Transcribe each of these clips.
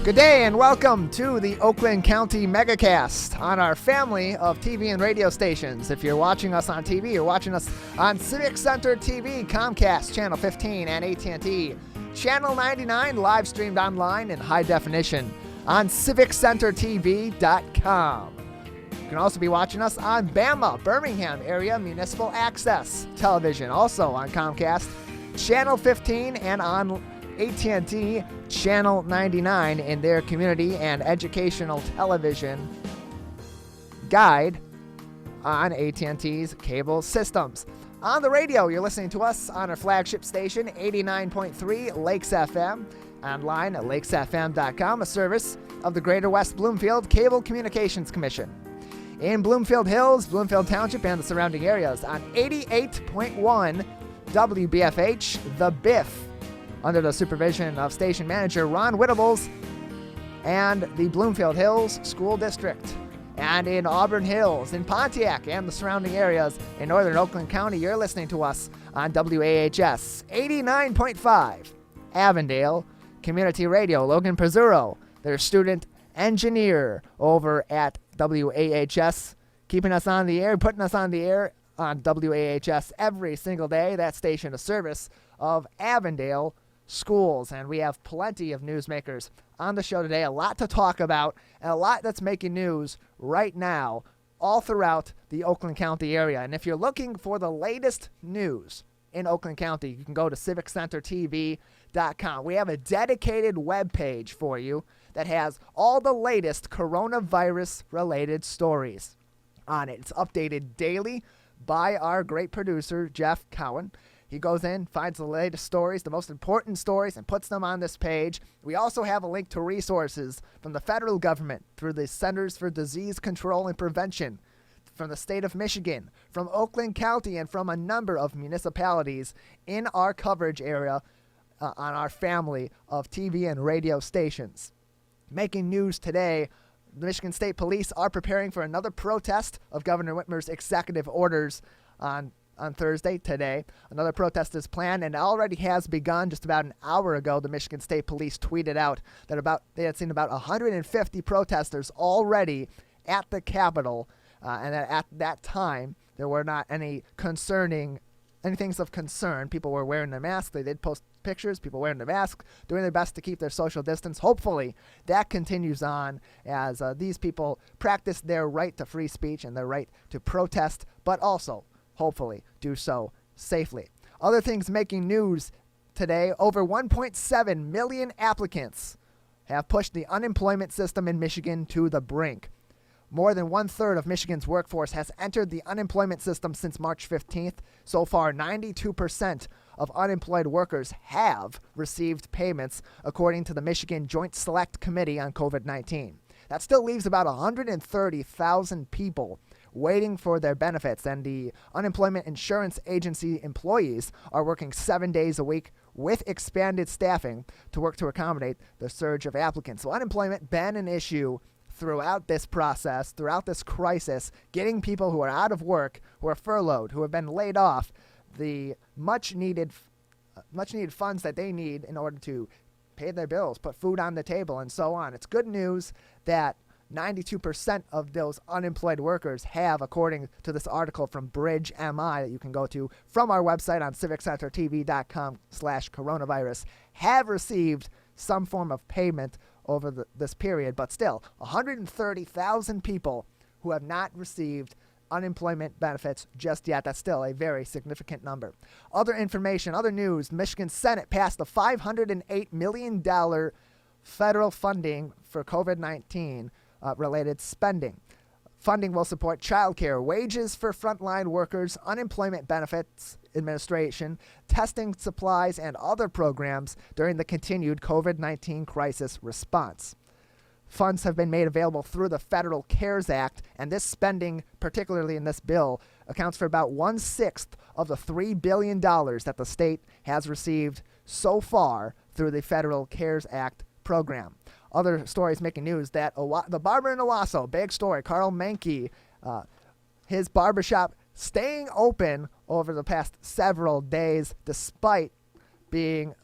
Good day and welcome to the Oakland County Megacast on our family of TV and radio stations. If you're watching us on TV, you're watching us on Civic Center TV, Comcast, Channel 15, and AT&T. Channel 99, live streamed online in high definition on civiccentertv.com. You can also be watching us on BAMA, Birmingham Area Municipal Access Television, also on Comcast, Channel 15, and on AT&T Channel 99 in their community and educational television guide on AT&T's cable systems. On the radio, you're listening to us on our flagship station, 89.3 Lakes FM, online at lakesfm.com, a service of the Greater West Bloomfield Cable Communications Commission. In Bloomfield Hills, Bloomfield Township, and the surrounding areas on 88.1 WBFH, The Biff, under the supervision of station manager Ron Whittables and the Bloomfield Hills School District. And in Auburn Hills, in Pontiac, and the surrounding areas in northern Oakland County, you're listening to us on WAHS 89.5. Avondale Community Radio, Logan Pizzuro, their student engineer over at WAHS, keeping us on the air, putting us on the air on WAHS every single day. That station, a service of Avondale schools. And we have plenty of newsmakers on the show today, a lot to talk about, and a lot that's making news right now all throughout the Oakland County area. And if you're looking for the latest news in Oakland County, you can go to civiccentertv.com. We have a dedicated web page for you that has all the latest coronavirus-related stories on it. It's updated daily by our great producer, Jeff Cowan. He goes in, finds the latest stories, the most important stories, and puts them on this page. We also have a link to resources from the federal government through the Centers for Disease Control and Prevention, from the state of Michigan, from Oakland County, and from a number of municipalities in our coverage area on our family of TV and radio stations. Making news today, the Michigan State Police are preparing for another protest of Governor Whitmer's executive orders on Thursday, today. Another protest is planned and already has begun. Just about an hour ago, the Michigan State Police tweeted out that they had seen about 150 protesters already at the Capitol, and that at that time, there were not any things of concern. People were wearing their masks. They did post pictures, people wearing their masks, doing their best to keep their social distance. Hopefully, that continues on as these people practice their right to free speech and their right to protest, but also hopefully do so safely. Other things making news today, over 1.7 million applicants have pushed the unemployment system in Michigan to the brink. More than one-third of Michigan's workforce has entered the unemployment system since March 15th. So far, 92% of unemployed workers have received payments, according to the Michigan Joint Select Committee on COVID-19. That still leaves about 130,000 people waiting for their benefits, and the Unemployment Insurance Agency employees are working 7 days a week with expanded staffing to work to accommodate the surge of applicants. So unemployment been an issue throughout this process, throughout this crisis, getting people who are out of work, who are furloughed, who have been laid off, the much needed funds that they need in order to pay their bills, put food on the table, and so on. It's good news that 92% of those unemployed workers have, according to this article from Bridge MI that you can go to from our website on civiccentertv.com/coronavirus, have received some form of payment over this period. But still, 130,000 people who have not received unemployment benefits just yet. That's still a very significant number. Other information, other news, Michigan Senate passed a $508 million federal funding for COVID-19 related spending. Funding will support child care, wages for frontline workers, unemployment benefits administration, testing supplies, and other programs during the continued COVID-19 crisis response. Funds have been made available through the Federal CARES Act, and this spending, particularly in this bill, accounts for about 1/6 of the $3 billion that the state has received so far through the Federal CARES Act program. Other stories making news that the barber in Owasso, big story, Carl Mankey, his barbershop staying open over the past several days despite being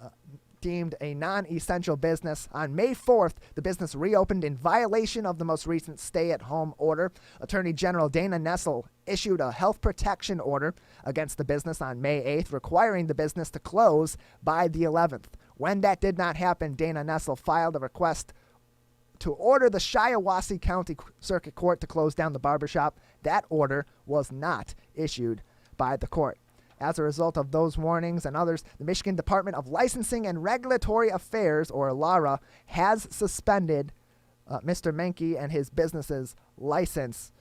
deemed a non-essential business. On May 4th, the business reopened in violation of the most recent stay-at-home order. Attorney General Dana Nessel issued a health protection order against the business on May 8th, requiring the business to close by the 11th. When that did not happen, Dana Nessel filed a request to order the Shiawassee County Circuit Court to close down the barbershop. That order was not issued by the court. As a result of those warnings and others, the Michigan Department of Licensing and Regulatory Affairs, or LARA, has suspended Mr. Menke and his business's license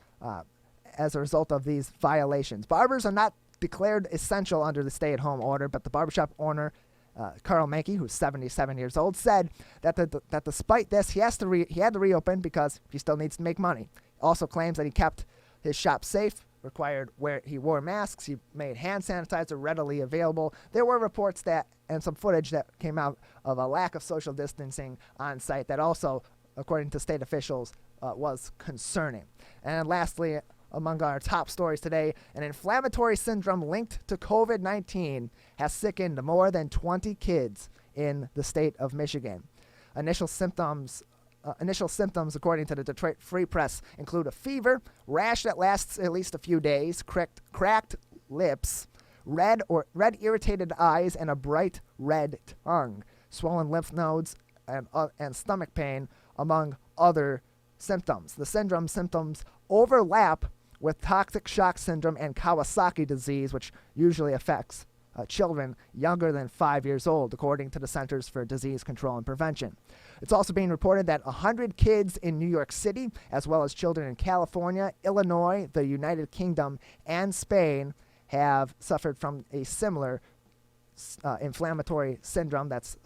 as a result of these violations. Barbers are not declared essential under the stay-at-home order, but the barbershop owner, Carl Menke, who's 77 years old, said that despite this, he had to reopen because he still needs to make money. Also claims that he kept his shop safe, he wore masks, he made hand sanitizer readily available. There were reports and some footage that came out of a lack of social distancing on site that also, according to state officials, was concerning. And lastly, among our top stories today, an inflammatory syndrome linked to COVID-19 has sickened more than 20 kids in the state of Michigan. Initial symptoms, according to the Detroit Free Press, include a fever, rash that lasts at least a few days, cracked lips, red irritated eyes, and a bright red tongue, swollen lymph nodes, and stomach pain, among other symptoms. The syndrome symptoms overlap with toxic shock syndrome and Kawasaki disease, which usually affects children younger than 5 years old, according to the Centers for Disease Control and Prevention. It's also being reported that 100 kids in New York City, as well as children in California, Illinois, the United Kingdom, and Spain, have suffered from a similar inflammatory syndrome that's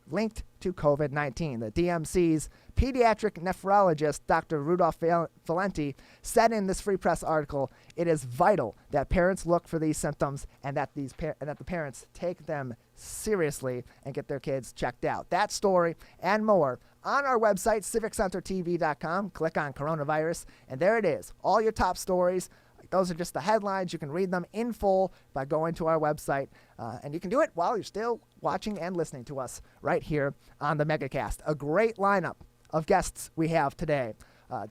linked to COVID-19. The DMC's pediatric nephrologist, Dr. Rudolph Valenti, said in this Free Press article, "It is vital that parents look for these symptoms and that the parents take them seriously and get their kids checked out." That story and more on our website, civiccentertv.com. Click on coronavirus, and there it is. All your top stories. Those are just the headlines. You can read them in full by going to our website, and you can do it while you're still watching and listening to us right here on the Megacast. A great lineup of guests we have today.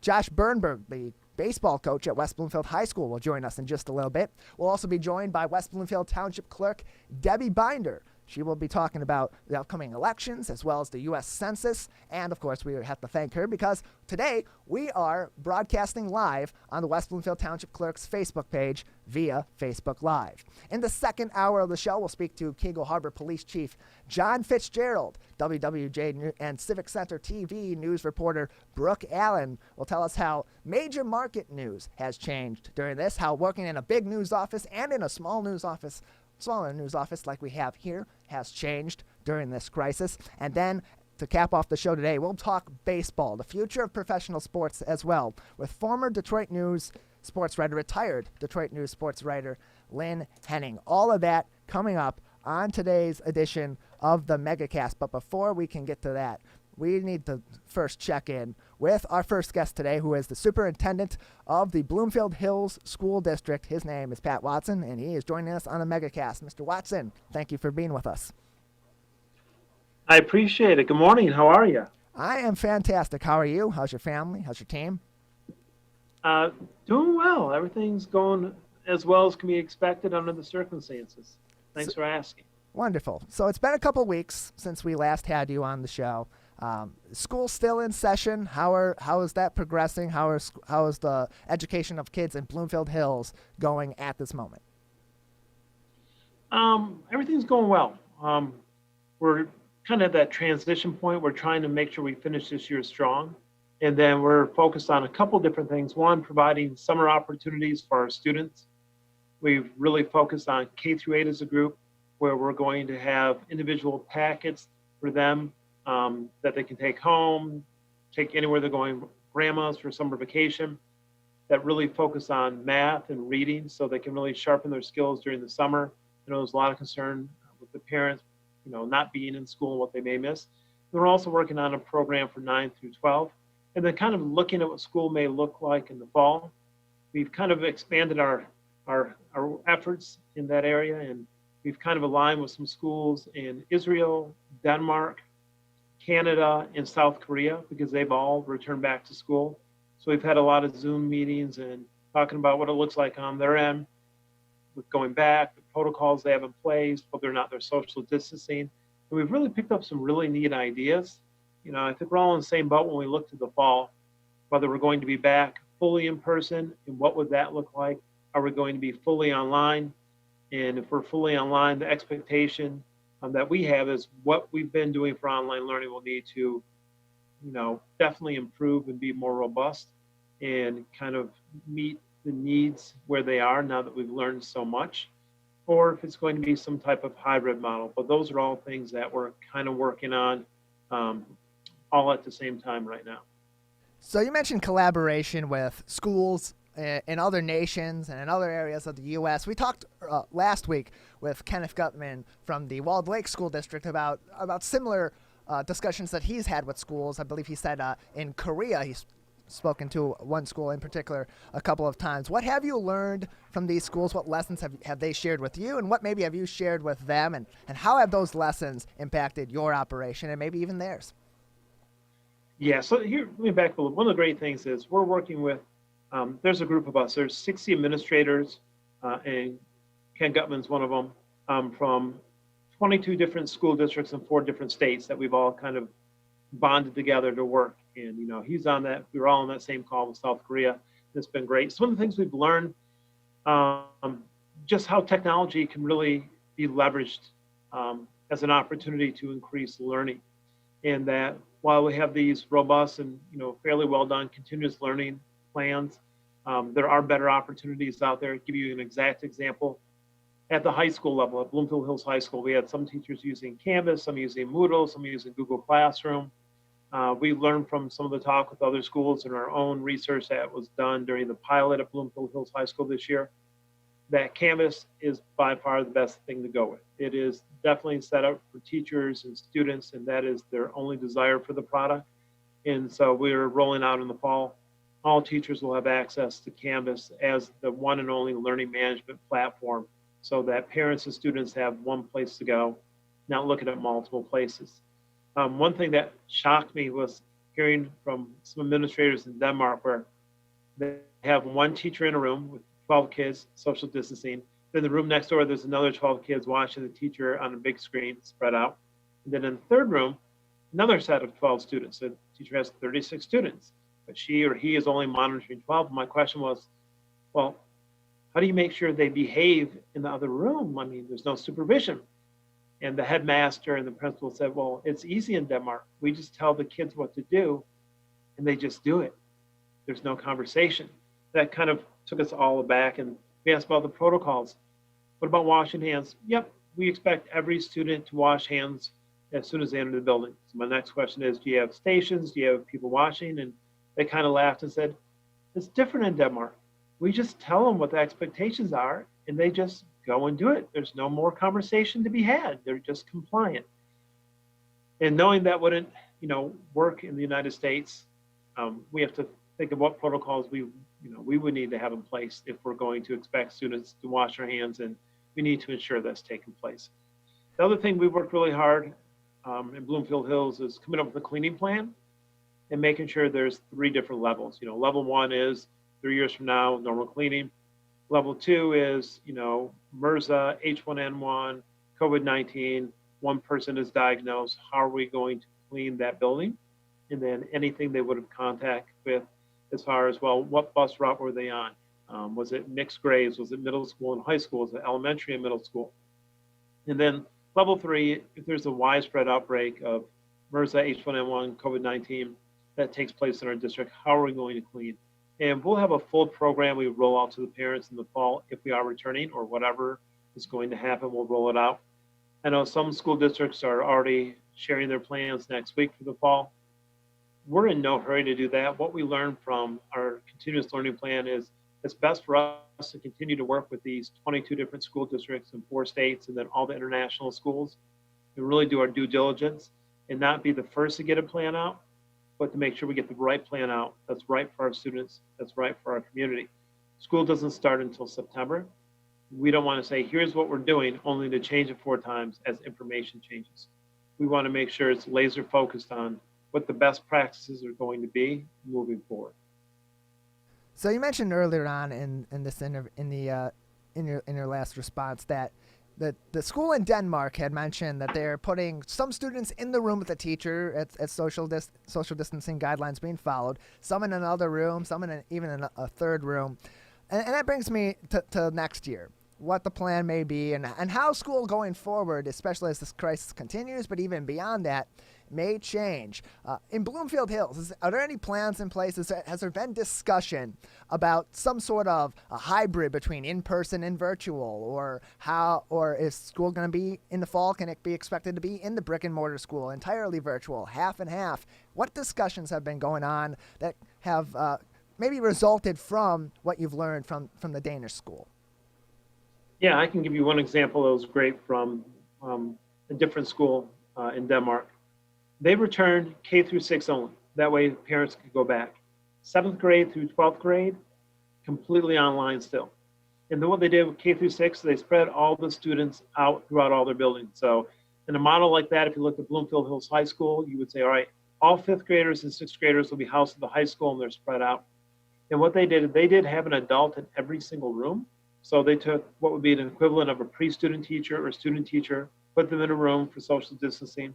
Josh Birnberg, the baseball coach at West Bloomfield High School, will join us in just a little bit. We'll also be joined by West Bloomfield Township Clerk Debbie Binder. She will be talking about the upcoming elections as well as the U.S. Census. And, of course, we have to thank her because today we are broadcasting live on the West Bloomfield Township Clerk's Facebook page via Facebook Live. In the second hour of the show, we'll speak to Keagle Harbor Police Chief John Fitzgerald. WWJ and Civic Center TV news reporter Brooke Allen will tell us how major market news has changed during this, how working in a big news office and in a smaller news office like we have here has changed during this crisis. And then to cap off the show today, we'll talk baseball, the future of professional sports as well, with former Detroit News sports writer, retired Detroit News sports writer Lynn Henning. All of that coming up on today's edition of the Megacast. But before we can get to that, we need to first check in with our first guest today, who is the superintendent of the Bloomfield Hills School District. His name is Pat Watson, and he is joining us on the Megacast. Mr. Watson, thank you for being with us. I appreciate it. Good morning. How are you? I am fantastic. How are you? How's your family? How's your team? Doing well. Everything's going as well as can be expected under the circumstances. Thanks for asking. Wonderful. So it's been a couple weeks since we last had you on the show. School's still in session. How is that progressing? How is the education of kids in Bloomfield Hills going at this moment? Everything's going well. We're kind of at that transition point. We're trying to make sure we finish this year strong. And then we're focused on a couple different things. One, providing summer opportunities for our students. We've really focused on K through 8 as a group, where we're going to have individual packets for them that they can take home, take anywhere they're going, grandmas for summer vacation, that really focus on math and reading so they can really sharpen their skills during the summer. You know, there's a lot of concern with the parents, not being in school and what they may miss. We're also working on a program for 9 through 12, and then kind of looking at what school may look like in the fall. We've kind of expanded our efforts in that area, and we've kind of aligned with some schools in Israel, Denmark, Canada, and South Korea, because they've all returned back to school. So we've had a lot of Zoom meetings and talking about what it looks like on their end with going back, the protocols they have in place, whether or not they're social distancing. And we've really picked up some really neat ideas. I think we're all in the same boat when we look to the fall, whether we're going to be back fully in person and what would that look like? Are we going to be fully online? And if we're fully online, the expectation that we have is what we've been doing for online learning will need to, definitely improve and be more robust and kind of meet the needs where they are now that we've learned so much, or if it's going to be some type of hybrid model. But those are all things that we're kind of working on all at the same time right now. So you mentioned collaboration with schools in other nations and in other areas of the U.S. We talked last week with Kenneth Gutman from the Walled Lake School District about similar discussions that he's had with schools. I believe he said in Korea he's spoken to one school in particular a couple of times. What have you learned from these schools? What lessons have they shared with you, and what maybe have you shared with them, and how have those lessons impacted your operation and maybe even theirs? Yeah, so here, let me back up a little. One of the great things is we're working with, there's a group of us, there's 60 administrators, and Ken Gutman's one of them, from 22 different school districts in 4 different states that we've all kind of bonded together to work. And, he's on that, we were all on that same call with South Korea. It's been great. So one of the things we've learned, just how technology can really be leveraged as an opportunity to increase learning. And that while we have these robust and fairly well done continuous learning plans, there are better opportunities out there. I'll give you an exact example. At the high school level, at Bloomfield Hills High School, we had some teachers using Canvas, some using Moodle, some using Google Classroom. We learned from some of the talk with other schools and our own research that was done during the pilot at Bloomfield Hills High School this year, that Canvas is by far the best thing to go with. It is definitely set up for teachers and students, and that is their only desire for the product. And so we're rolling out in the fall. All teachers will have access to Canvas as the one and only learning management platform, so that parents and students have one place to go, not looking at multiple places. One thing that shocked me was hearing from some administrators in Denmark where they have one teacher in a room with 12 kids, social distancing. Then the room next door, there's another 12 kids watching the teacher on a big screen spread out. And then in the third room, another set of 12 students. So the teacher has 36 students, but she or he is only monitoring 12. My question was, well, how do you make sure they behave in the other room? I mean, there's no supervision. And the headmaster and the principal said, well, it's easy in Denmark. We just tell the kids what to do, and they just do it. There's no conversation. That kind of took us all aback. And we asked about the protocols. What about washing hands? Yep, we expect every student to wash hands as soon as they enter the building. So my next question is, do you have stations? Do you have people washing? And they kind of laughed and said, it's different in Denmark. We just tell them what the expectations are, and they just go and do it. There's no more conversation to be had. They're just compliant. And knowing that wouldn't, work in the United States, we have to think of what protocols we would need to have in place if we're going to expect students to wash their hands, and we need to ensure that's taking place. The other thing we worked really hard in Bloomfield Hills is coming up with a cleaning plan and making sure there's 3 different levels. Level 1 is 3 years from now, normal cleaning. Level 2 is, MRSA, H1N1, COVID-19, one person is diagnosed. How are we going to clean that building? And then anything they would have contact with as far as, well, what bus route were they on? Was it mixed grades? Was it middle school and high school? Was it elementary and middle school? And then level 3, if there's a widespread outbreak of MRSA, H1N1, COVID-19 that takes place in our district, how are we going to clean? And we'll have a full program we roll out to the parents in the fall if we are returning, or whatever is going to happen, we'll roll it out. I know some school districts are already sharing their plans next week for the fall. We're in no hurry to do that. What we learned from our continuous learning plan is it's best for us to continue to work with these 22 different school districts in 4 states and then all the international schools and really do our due diligence and not be the first to get a plan out, but to make sure we get the right plan out that's right for our students, that's right for our community. School doesn't start until September. We don't want to say, here's what we're doing, only to change it 4 times as information changes. we want to make sure it's laser focused on what the best practices are going to be moving forward. So you mentioned earlier on in your last response that the school in Denmark had mentioned that they're putting some students in the room with the teacher at social distancing guidelines being followed, some in another room, some even in a third room. And that brings me to next year, what the plan may be and how school going forward, especially as this crisis continues, but even beyond that, may change. In Bloomfield Hills, are there any plans in place? Has there been discussion about some sort of a hybrid between in-person and virtual, or is school going to be in the fall? Can it be expected to be in the brick and mortar school, entirely virtual, half and half? What discussions have been going on that have maybe resulted from what you've learned from the Danish school? Yeah, I can give you one example that was great from a different school in Denmark. They returned K through 6 only. That way parents could go back. 7th grade through 12th grade, completely online still. And then what they did with K through 6, they spread all the students out throughout all their buildings. So in a model like that, if you look at Bloomfield Hills High School, you would say, all right, all 5th graders and 6th graders will be housed at the high school and they're spread out. And what they did have an adult in every single room. So they took what would be an equivalent of a pre-student teacher or student teacher, put them in a room for social distancing.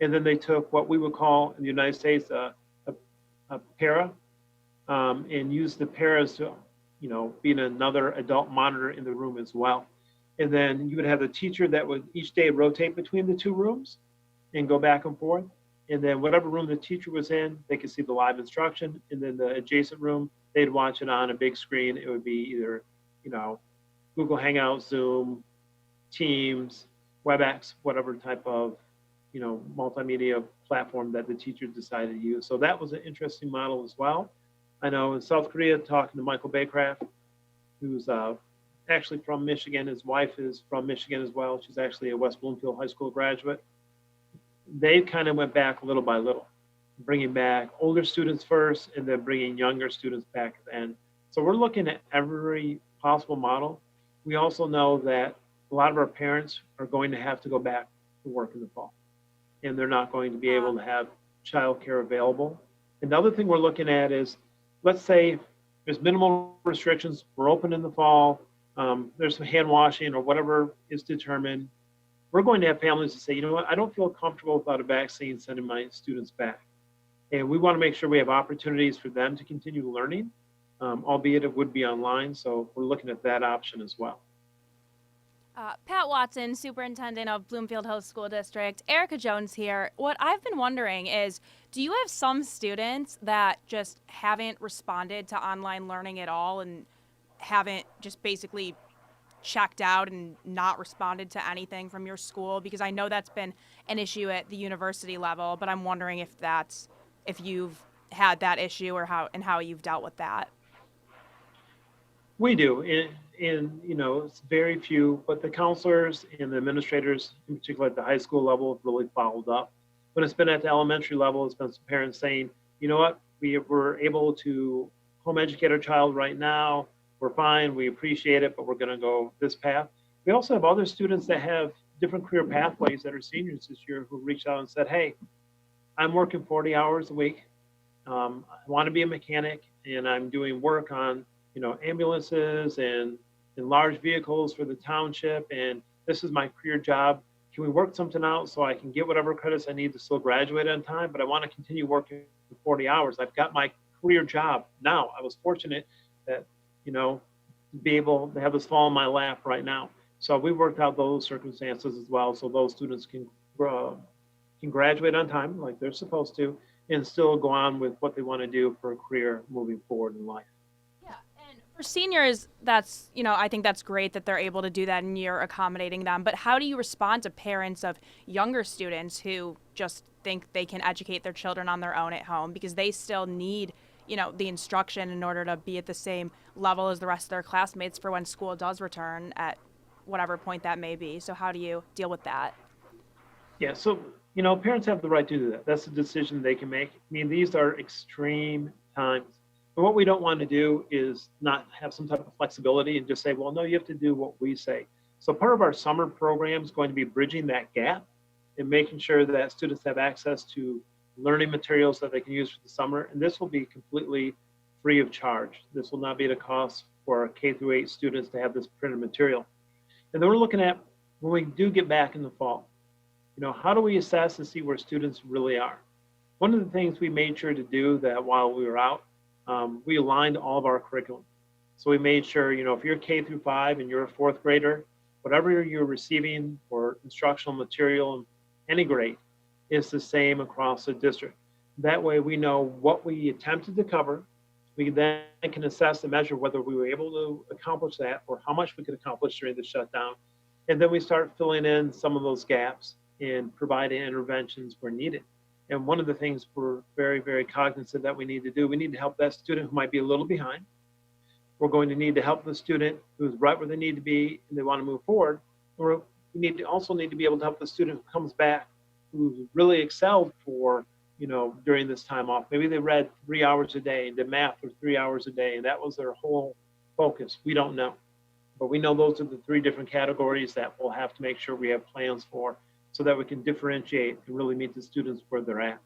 And then they took what we would call in the United States a para and used the paras to, being another adult monitor in the room as well. And then you would have the teacher that would each day rotate between the 2 rooms and go back and forth. And then whatever room the teacher was in, they could see the live instruction. And then the adjacent room, they'd watch it on a big screen. It would be either, Google Hangouts, Zoom, Teams, WebEx, whatever type of multimedia platform that the teacher decided to use. So that was an interesting model as well. I know in South Korea, talking to Michael Baycraft, who's actually from Michigan. His wife is from Michigan as well. She's actually a West Bloomfield High School graduate. They kind of went back little by little, bringing back older students first and then bringing younger students back at the end. So we're looking at every possible model. We also know that a lot of our parents are going to have to go back to work in the fall, and they're not going to be able to have childcare available. And the other thing we're looking at is, let's say there's minimal restrictions, we're open in the fall, there's some hand washing or whatever is determined. We're going to have families that say, you know what, I don't feel comfortable without a vaccine sending my students back. And we want to make sure we have opportunities for them to continue learning, albeit it would be online. So we're looking at that option as well. Pat Watson, Superintendent of Bloomfield Hills School District. Erica Jones here. What I've been wondering is, do you have some students that just haven't responded to online learning at all and haven't just basically checked out and not responded to anything from your school? Because I know that's been an issue at the university level, but I'm wondering if you've had that issue or how you've dealt with that. We do, and it's very few, but the counselors and the administrators, in particular at the high school level, have really followed up. When it's been at the elementary level, it's been some parents saying, you know what, we're able to home educate our child right now, we're fine, we appreciate it, but we're gonna go this path. We also have other students that have different career pathways that are seniors this year who reached out and said, hey, I'm working 40 hours a week, I wanna be a mechanic, and I'm doing work on ambulances and large vehicles for the township, and this is my career job. Can we work something out so I can get whatever credits I need to still graduate on time, but I want to continue working for 40 hours. I've got my career job now. I was fortunate that, to be able to have this fall in my lap right now. So we worked out those circumstances as well, so those students can graduate on time like they're supposed to, and still go on with what they want to do for a career moving forward in life. For seniors, I think that's great that they're able to do that and you're accommodating them. But how do you respond to parents of younger students who just think they can educate their children on their own at home because they still need, the instruction in order to be at the same level as the rest of their classmates for when school does return at whatever point that may be? So how do you deal with that? Yeah, so, parents have the right to do that. That's a decision they can make. I mean, these are extreme times. And what we don't want to do is not have some type of flexibility and just say, well, no, you have to do what we say. So part of our summer program is going to be bridging that gap and making sure that students have access to learning materials that they can use for the summer. And this will be completely free of charge. This will not be at a cost for K through 8 students to have this printed material. And then we're looking at when we do get back in the fall, how do we assess and see where students really are? One of the things we made sure to do that while we were out, we aligned all of our curriculum. So we made sure, if you're K through 5 and you're a fourth grader, whatever you're receiving for instructional material in any grade is the same across the district. That way we know what we attempted to cover. We then can assess and measure whether we were able to accomplish that or how much we could accomplish during the shutdown. And then we start filling in some of those gaps and providing interventions where needed. And one of the things we're very, very cognizant that we need to do, we need to help that student who might be a little behind. We're going to need to help the student who's right where they need to be and they want to move forward. Or we also need to be able to help the student who comes back, who's really excelled for, during this time off. Maybe they read 3 hours a day and did math for 3 hours a day, and that was their whole focus. We don't know. But we know those are the 3 different categories that we'll have to make sure we have plans for so that we can differentiate and really meet the students where they're at.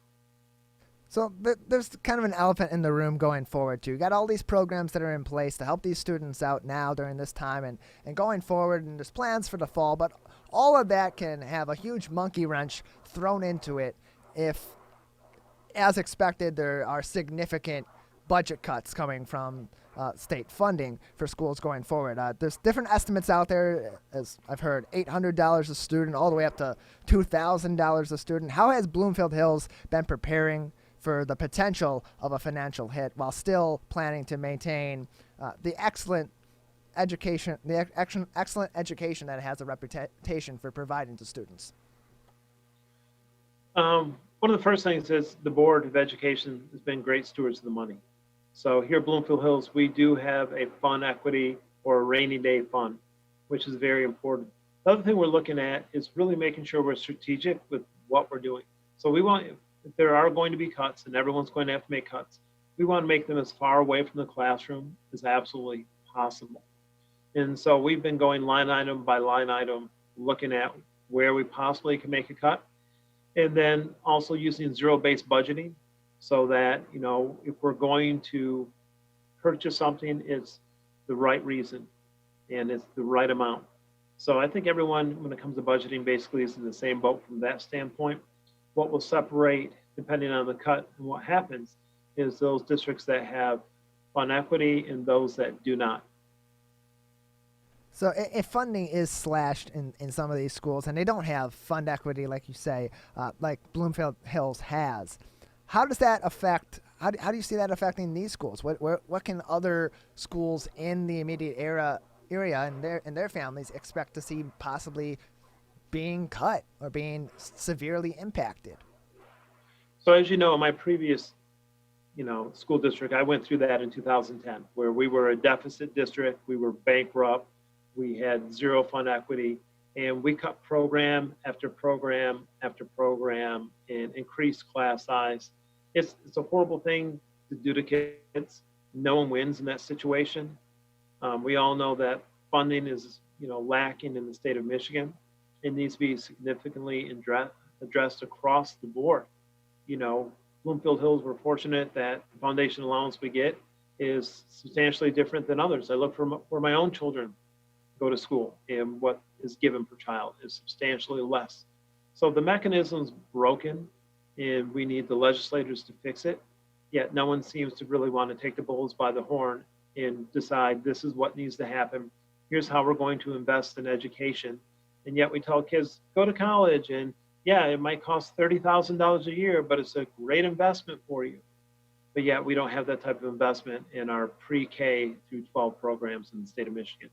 So there's kind of an elephant in the room going forward, too. You got all these programs that are in place to help these students out now during this time and going forward, and there's plans for the fall, but all of that can have a huge monkey wrench thrown into it if, as expected, there are significant budget cuts coming from state funding for schools going forward. There's different estimates out there, as I've heard, $800 a student all the way up to $2,000 a student. How has Bloomfield Hills been preparing for the potential of a financial hit while still planning to maintain the excellent education that it has a reputation for providing to students? One of the first things is the Board of Education has been great stewards of the money. So here at Bloomfield Hills, we do have a fund equity or a rainy day fund, which is very important. The other thing we're looking at is really making sure we're strategic with what we're doing. So we want, if there are going to be cuts, and everyone's going to have to make cuts, we want to make them as far away from the classroom as absolutely possible. And so we've been going line item by line item, looking at where we possibly can make a cut. And then also using zero-based budgeting so that, if we're going to purchase something, it's the right reason and it's the right amount. So I think everyone, when it comes to budgeting, basically is in the same boat from that standpoint. What will separate, depending on the cut and what happens, is those districts that have fund equity and those that do not. So if funding is slashed in some of these schools and they don't have fund equity, like you say, like Bloomfield Hills has, how does that affect, how do you see that affecting these schools? What can other schools in the immediate area and their families expect to see possibly being cut or being severely impacted? So as you know, in my previous school district, I went through that in 2010, where we were a deficit district, we were bankrupt, we had zero fund equity, and we cut program after program after program and increased class size. It's a horrible thing to do to kids. No one wins in that situation. We all know that funding is lacking in the state of Michigan. It needs to be significantly addressed across the board. Bloomfield Hills, we're fortunate that the foundation allowance we get is substantially different than others. I look for my own children go to school, and what is given per child is substantially less. So the mechanism's broken, and we need the legislators to fix it. Yet no one seems to really want to take the bulls by the horn and decide this is what needs to happen. Here's how we're going to invest in education. And yet we tell kids, go to college, and yeah, it might cost $30,000 a year, but it's a great investment for you. But yet we don't have that type of investment in our pre-K through 12 programs in the state of Michigan.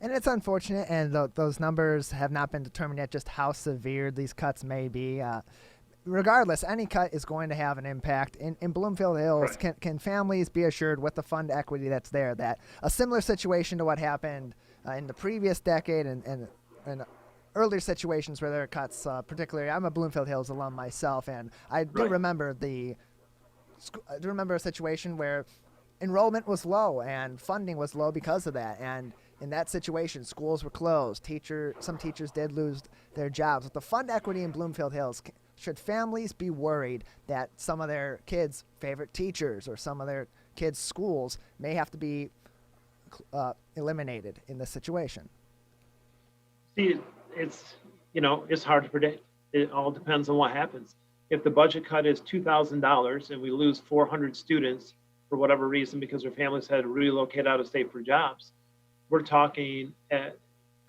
And it's unfortunate, and those numbers have not been determined yet, just how severe these cuts may be. Regardless, any cut is going to have an impact. In Bloomfield Hills, can families be assured with the fund equity that's there that a similar situation to what happened in the previous decade and earlier situations where there are cuts, particularly I'm a Bloomfield Hills alum myself, and I do remember a situation where enrollment was low and funding was low because of that. And in that situation, schools were closed. Some teachers did lose their jobs. With the fund equity in Bloomfield Hills, should families be worried that some of their kids' favorite teachers or some of their kids' schools may have to be eliminated in this situation? See, it's hard to predict. It all depends on what happens. If the budget cut is $2,000 and we lose 400 students for whatever reason because their families had to relocate out of state for jobs, we're talking at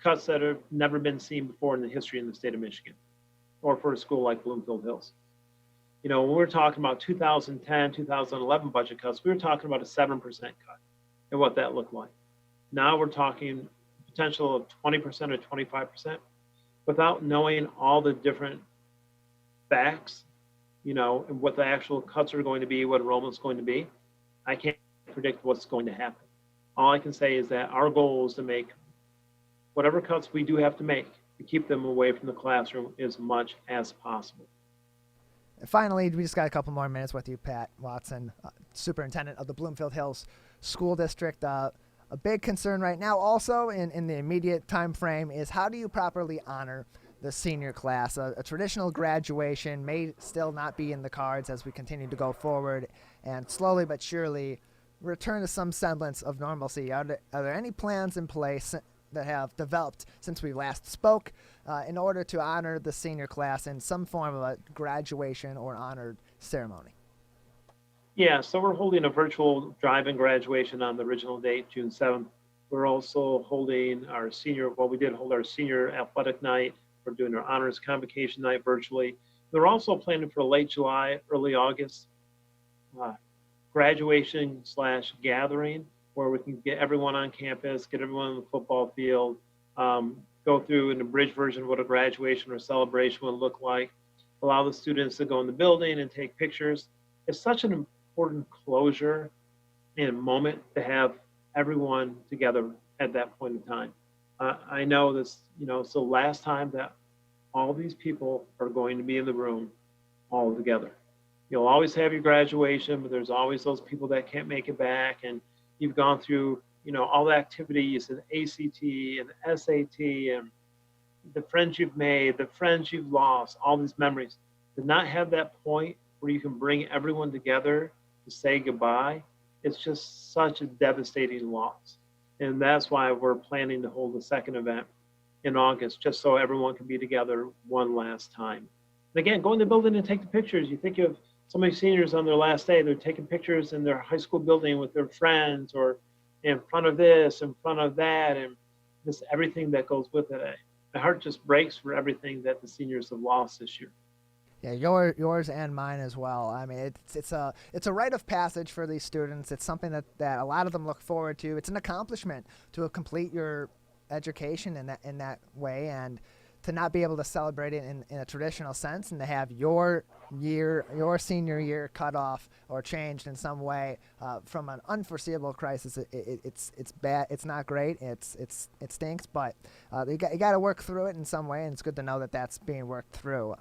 cuts that have never been seen before in the history in the state of Michigan, or for a school like Bloomfield Hills. When we're talking about 2010, 2011 budget cuts, we were talking about a 7% cut and what that looked like. Now we're talking potential of 20% or 25%. Without knowing all the different facts, and what the actual cuts are going to be, what enrollment's going to be, I can't predict what's going to happen. All I can say is that our goal is to make whatever cuts we do have to make to keep them away from the classroom as much as possible. And finally, we just got a couple more minutes with you, Pat Watson, Superintendent of the Bloomfield Hills School District. A big concern right now also in the immediate time frame is how do you properly honor the senior class? A traditional graduation may still not be in the cards as we continue to go forward and slowly but surely return to some semblance of normalcy. Are there any plans in place that have developed since we last spoke in order to honor the senior class in some form of a graduation or honored ceremony? Yeah, so we're holding a virtual drive-in graduation on the original date, June 7th. We're also holding we did hold our senior athletic night. We're doing our honors convocation night virtually. They're also planning for late July, early August graduation / gathering where we can get everyone on campus, get everyone on the football field, go through an abridged version of what a graduation or celebration would look like, allow the students to go in the building and take pictures. It's such an important closure and moment to have everyone together at that point in time. I know this, it's the last time that all these people are going to be in the room all together. You'll always have your graduation, but there's always those people that can't make it back, and you've gone through, all the activities and ACT and SAT and the friends you've made, the friends you've lost, all these memories. To not have that point where you can bring everyone together to say goodbye, it's just such a devastating loss. And that's why we're planning to hold the second event in August, just so everyone can be together one last time. And again, go in the building and take the pictures. You think of so many seniors on their last day, they're taking pictures in their high school building with their friends or in front of this, in front of that, and just everything that goes with it. My heart just breaks for everything that the seniors have lost this year. Yeah, yours and mine as well. I mean, it's a rite of passage for these students. It's something that a lot of them look forward to. It's an accomplishment to complete your education in that way, and to not be able to celebrate it in a traditional sense, and to have your senior year cut off or changed in some way from an unforeseeable crisis. It's bad. It's not great. It stinks. But you got to work through it in some way, and it's good to know that that's being worked through.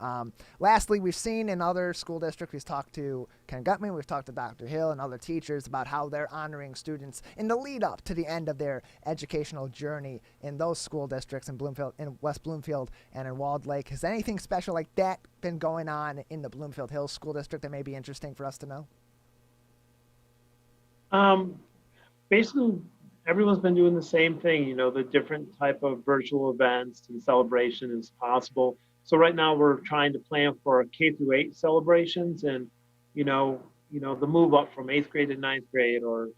Lastly, we've seen in other school districts. We've talked to Ken Gutman. We've talked to Dr. Hill and other teachers about how they're honoring students in the lead up to the end of their educational journey in those school districts in Bloomfield, in West Bloomfield, and in Walled Lake. Has anything special like that been going on in the Bloomfield Hills School District that may be interesting for us to know? Basically, everyone's been doing the same thing, the different type of virtual events and celebration as possible. So right now we're trying to plan for K-8 celebrations and, the move up from 8th grade to 9th grade, or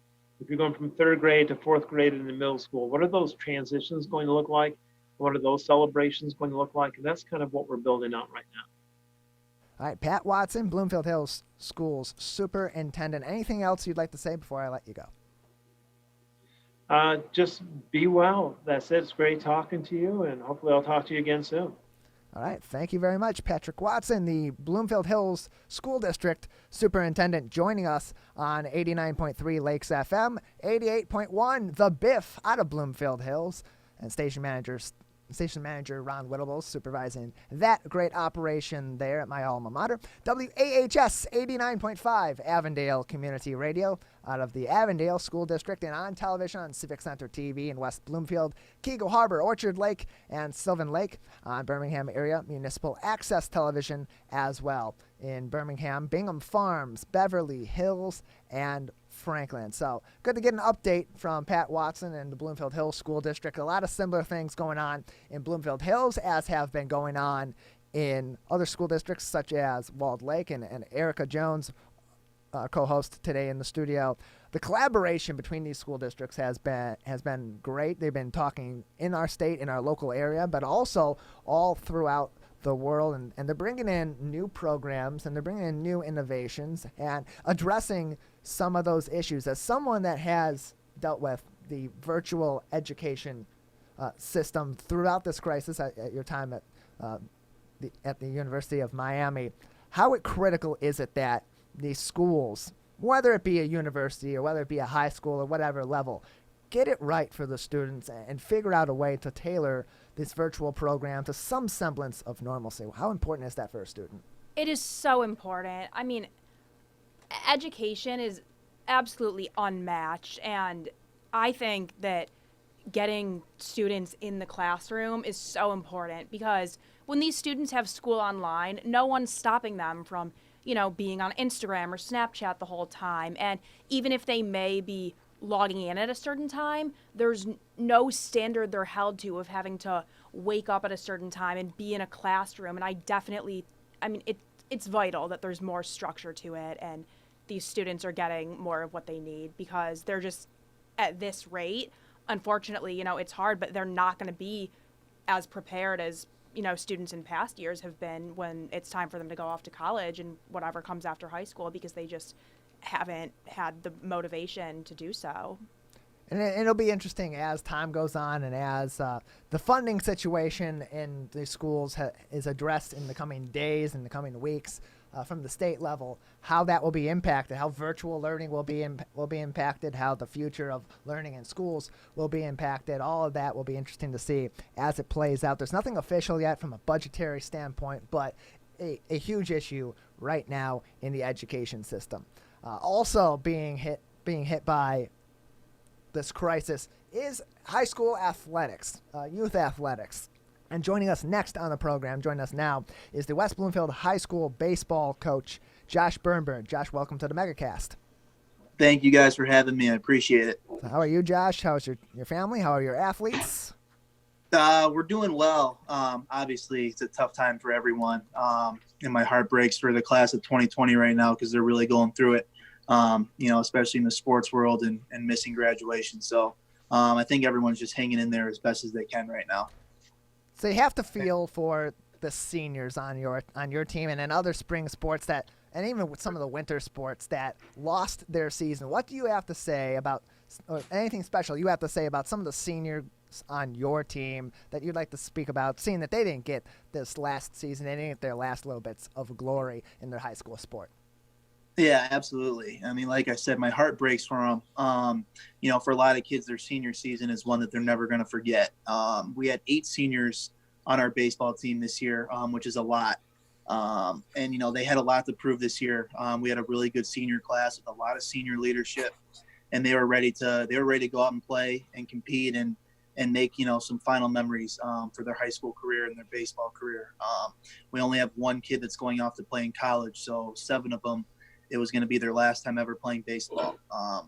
if you're going from 3rd grade to 4th grade in the middle school, what are those transitions going to look like? What are those celebrations going to look like? And that's kind of what we're building out right now. All right, Pat Watson, Bloomfield Hills Schools Superintendent. Anything else you'd like to say before I let you go? Just be well. That's it. It's great talking to you, and hopefully I'll talk to you again soon. All right, thank you very much, Patrick Watson, the Bloomfield Hills School District Superintendent, joining us on 89.3 Lakes FM, 88.1 The Biff out of Bloomfield Hills, and station manager station manager Ron Whittlebles supervising that great operation there at my alma mater. WAHS 89.5 Avondale Community Radio out of the Avondale School District and on television on Civic Center TV in West Bloomfield, Keego Harbor, Orchard Lake, and Sylvan Lake on Birmingham area municipal access television as well in Birmingham, Bingham Farms, Beverly Hills, and Franklin. So good to get an update from Pat Watson and the Bloomfield Hills School District. A lot of similar things going on in Bloomfield Hills as have been going on in other school districts such as Walled Lake and Erica Jones, co-host today in the studio. The collaboration between these school districts has been great. They've been talking in our state, in our local area, but also all throughout the world, and they're bringing in new programs and they're bringing in new innovations and addressing some of those issues. As someone that has dealt with the virtual education system throughout this crisis at your time at the University of Miami, how critical is it that these schools, whether it be a university or whether it be a high school or whatever level, get it right for the students and figure out a way to tailor this virtual program to some semblance of normalcy? How important is that for a student? It is so important. I mean, education is absolutely unmatched, and I think that getting students in the classroom is so important because when these students have school online, no one's stopping them from, being on Instagram or Snapchat the whole time. And even if they may be logging in at a certain time, there's no standard they're held to of having to wake up at a certain time and be in a classroom. And it's vital that there's more structure to it and these students are getting more of what they need because they're just at this rate. Unfortunately, it's hard, but they're not going to be as prepared as, students in past years have been when it's time for them to go off to college and whatever comes after high school because they just haven't had the motivation to do so. And it'll be interesting as time goes on and as the funding situation in the schools is addressed in the coming days and the coming weeks from the state level, how that will be impacted, how virtual learning will be impacted, how the future of learning in schools will be impacted. All of that will be interesting to see as it plays out. There's nothing official yet from a budgetary standpoint, but a huge issue right now in the education system. Also being hit by this crisis is high school athletics, youth athletics. And joining us next on the program, joining us now, is the West Bloomfield High School baseball coach, Josh Birnberg. Josh, welcome to the Megacast. Thank you guys for having me. I appreciate it. So how are you, Josh? How's your family? How are your athletes? We're doing well. Obviously, it's a tough time for everyone. And my heart breaks for the class of 2020 right now because they're really going through it, especially in the sports world and missing graduation. So I think everyone's just hanging in there as best as they can right now. So you have to feel for the seniors on your team and in other spring sports and even with some of the winter sports that lost their season. What do you have to say about anything special you have to say about some of the seniors on your team that you'd like to speak about, seeing that they didn't get this last season, they didn't get their last little bits of glory in their high school sport? Yeah, absolutely. I mean, like I said, my heart breaks for them. For a lot of kids, their senior season is one that they're never going to forget. We had 8 seniors on our baseball team this year, which is a lot. They had a lot to prove this year. We had a really good senior class with a lot of senior leadership, and they were ready to go out and play and compete and make, some final memories for their high school career and their baseball career. We only have one kid that's going off to play in college, so 7 of them, it was going to be their last time ever playing baseball.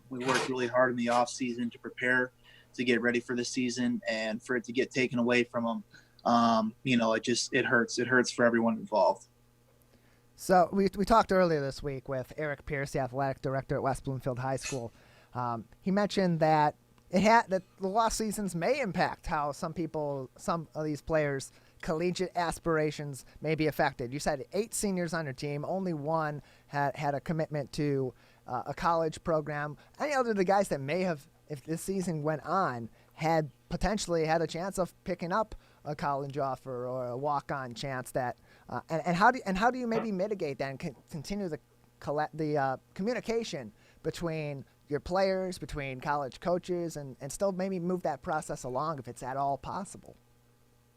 We worked really hard in the off season to prepare to get ready for the season, and for it to get taken away from them, it hurts. It hurts for everyone involved. So we talked earlier this week with Eric Pierce, the athletic director at West Bloomfield High School. He mentioned that that the lost seasons may impact how some of these players' collegiate aspirations may be affected. You said 8 seniors on your team, only one had a commitment to a college program. Any other of the guys that may have, if this season went on, had potentially had a chance of picking up a college offer or a walk-on chance that, and how do you maybe mitigate that and continue the communication between your players, between college coaches, and still maybe move that process along if it's at all possible?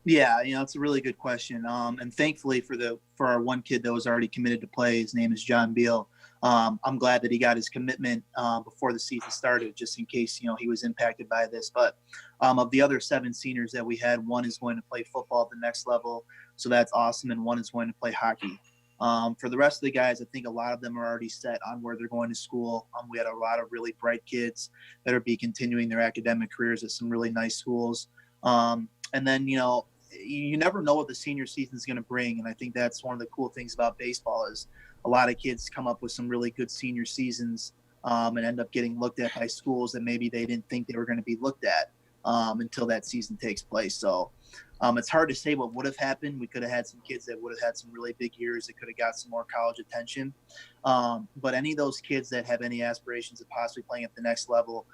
Yeah, it's a really good question. And thankfully for our one kid that was already committed to play, his name is John Beal. I'm glad that he got his commitment before the season started, just in case he was impacted by this. But of the other 7 seniors that we had, one is going to play football at the next level, so that's awesome, and one is going to play hockey. For the rest of the guys, I think a lot of them are already set on where they're going to school. We had a lot of really bright kids that are continuing their academic careers at some really nice schools. And then, you never know what the senior season is going to bring. And I think that's one of the cool things about baseball is a lot of kids come up with some really good senior seasons and end up getting looked at by schools that maybe they didn't think they were going to be looked at until that season takes place. So it's hard to say what would have happened. We could have had some kids that would have had some really big years that could have got some more college attention. But any of those kids that have any aspirations of possibly playing at the next level,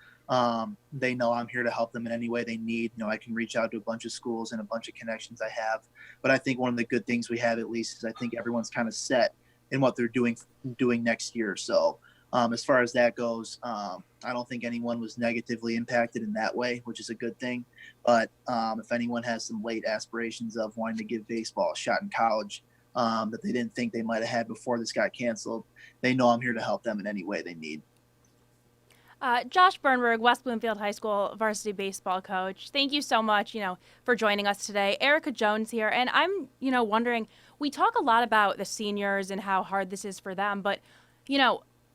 they know I'm here to help them in any way they need. I can reach out to a bunch of schools and a bunch of connections I have. But I think one of the good things we have, at least, is I think everyone's kind of set in what they're doing next year. So as far as that goes, I don't think anyone was negatively impacted in that way, which is a good thing. But if anyone has some late aspirations of wanting to give baseball a shot in college that they didn't think they might have had before this got canceled, they know I'm here to help them in any way they need. Josh Birnberg, West Bloomfield High School varsity baseball coach. Thank you so much, for joining us today. Erica Jones here, and I'm, wondering, we talk a lot about the seniors and how hard this is for them, but,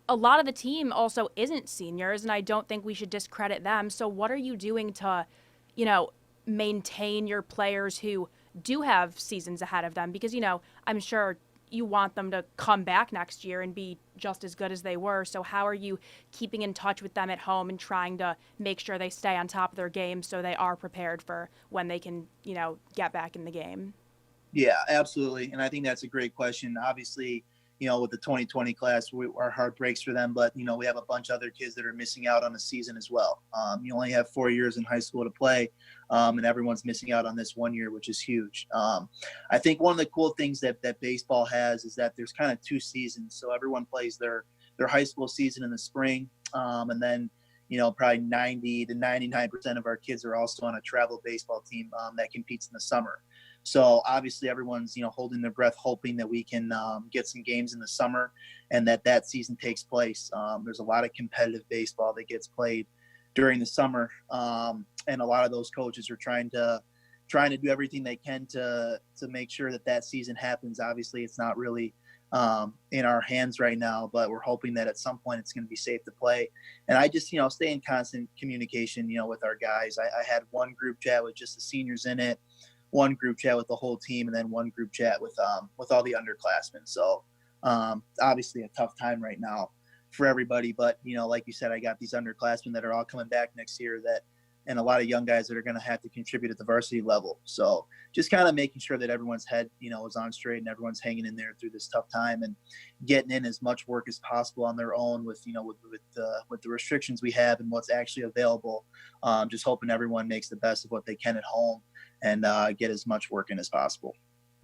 a lot of the team also isn't seniors, and I don't think we should discredit them. So what are you doing to, maintain your players who do have seasons ahead of them? Because, I'm sure you want them to come back next year and be just as good as they were. So how are you keeping in touch with them at home and trying to make sure they stay on top of their game so they are prepared for when they can, get back in the game? Yeah, absolutely. And I think that's a great question. Obviously, with the 2020 class, our heart breaks for them, but, we have a bunch of other kids that are missing out on the season as well. You only have 4 years in high school to play, and everyone's missing out on this 1 year, which is huge. I think one of the cool things that baseball has is that there's kind of 2 seasons. So everyone plays their high school season in the spring, and then, probably 90 to 99% of our kids are also on a travel baseball team that competes in the summer. So obviously everyone's, holding their breath, hoping that we can get some games in the summer and that season takes place. There's a lot of competitive baseball that gets played during the summer. And a lot of those coaches are trying to do everything they can to make sure that season happens. Obviously it's not really in our hands right now, but we're hoping that at some point it's going to be safe to play. And I just, stay in constant communication, with our guys. I had one group chat with just the seniors in it, one group chat with the whole team, and then one group chat with all the underclassmen. So obviously a tough time right now for everybody, but like you said, I got these underclassmen that are all coming back next year and a lot of young guys that are going to have to contribute at the varsity level. So just kind of making sure that everyone's head, is on straight and everyone's hanging in there through this tough time and getting in as much work as possible on their own with the restrictions we have and what's actually available. Just hoping everyone makes the best of what they can at home and get as much work in as possible.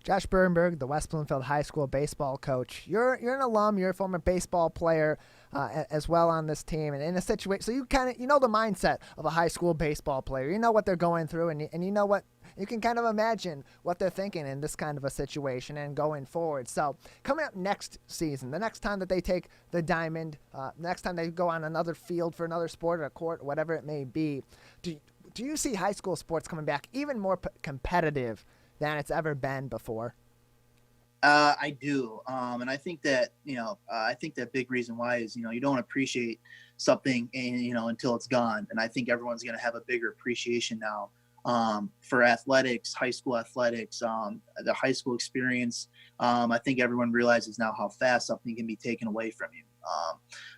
Josh Birnberg, the West Bloomfield High School baseball coach. You're an alum. You're a former baseball player as well on this team, and in a situation, so you kind of the mindset of a high school baseball player. You know what they're going through, and you know what you can kind of imagine what they're thinking in this kind of a situation and going forward. So coming up next season, the next time that they take the diamond, next time they go on another field for another sport or a court, whatever it may be, do you see high school sports coming back even more competitive than it's ever been before? I do. And I think that, the big reason why is, you don't appreciate something, until it's gone. And I think everyone's going to have a bigger appreciation now for athletics, high school athletics, the high school experience. I think everyone realizes now how fast something can be taken away from you.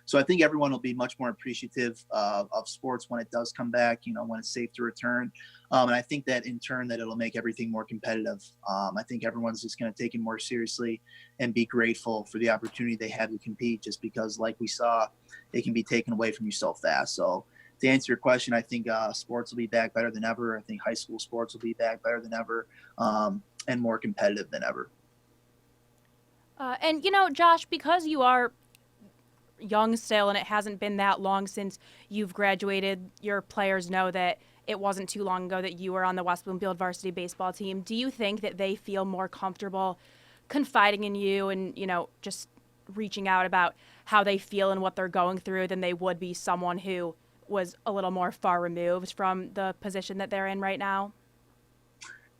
So I think everyone will be much more appreciative of sports when it does come back, when it's safe to return. And I think that in turn that it'll make everything more competitive. I think everyone's just going to take it more seriously and be grateful for the opportunity they have to compete, just because, like we saw, it can be taken away from you so fast. So to answer your question, I think sports will be back better than ever. I think high school sports will be back better than ever and more competitive than ever. And Josh, because you are young still and it hasn't been that long since you've graduated, your players know that it wasn't too long ago that you were on the West Bloomfield varsity baseball team. Do you think that they feel more comfortable confiding in you and, just reaching out about how they feel and what they're going through than they would be someone who was a little more far removed from the position that they're in right now?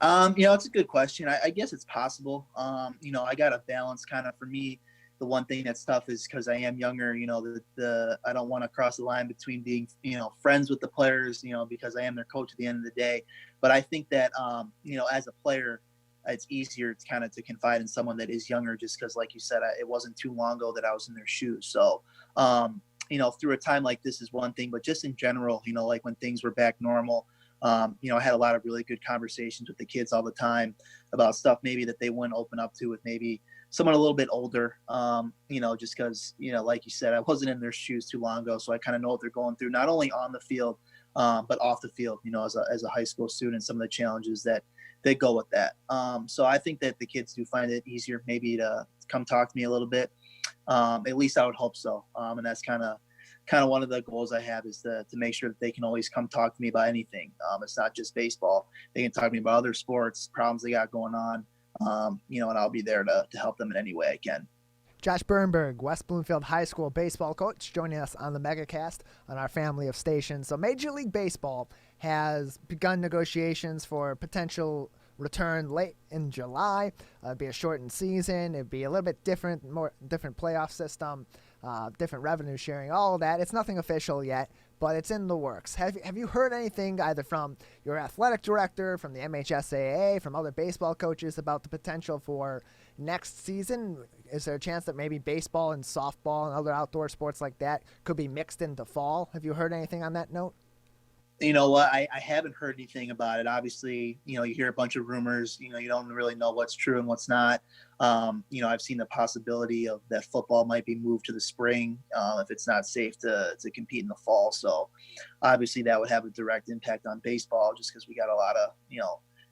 It's a good question. I guess it's possible. I got a balance kind of for me. The one thing that's tough is because I am younger, I don't want to cross the line between being, friends with the players, because I am their coach at the end of the day. But I think that, as a player, it's easier to confide in someone that is younger, just because, like you said, it wasn't too long ago that I was in their shoes. So, through a time like this is one thing, but just in general, like when things were back normal, I had a lot of really good conversations with the kids all the time about stuff maybe that they wouldn't open up to with maybe someone a little bit older, just because, like you said, I wasn't in their shoes too long ago. So I kind of know what they're going through, not only on the field, but off the field, as a high school student, some of the challenges that go with that. So I think that the kids do find it easier maybe to come talk to me a little bit. At least I would hope so. And that's kind of one of the goals I have is to make sure that they can always come talk to me about anything. It's not just baseball. They can talk to me about other sports, problems they got going on, and I'll be there to help them in any way I can. Josh Birnberg, West Bloomfield High School baseball coach, joining us on the Megacast on our family of stations. So Major League Baseball has begun negotiations for potential return late in July. It'd be a shortened season. It'd be a little bit different playoff system, different revenue sharing, all of that. It's nothing official yet, but it's in the works. Have you heard anything either from your athletic director, from the MHSAA, from other baseball coaches about the potential for next season? Is there a chance that maybe baseball and softball and other outdoor sports like that could be mixed into fall? Have you heard anything on that note? You know what? I haven't heard anything about it. Obviously, you hear a bunch of rumors. You don't really know what's true and what's not. I've seen the possibility of that football might be moved to the spring if it's not safe to compete in the fall. So obviously that would have a direct impact on baseball just because we got a lot of,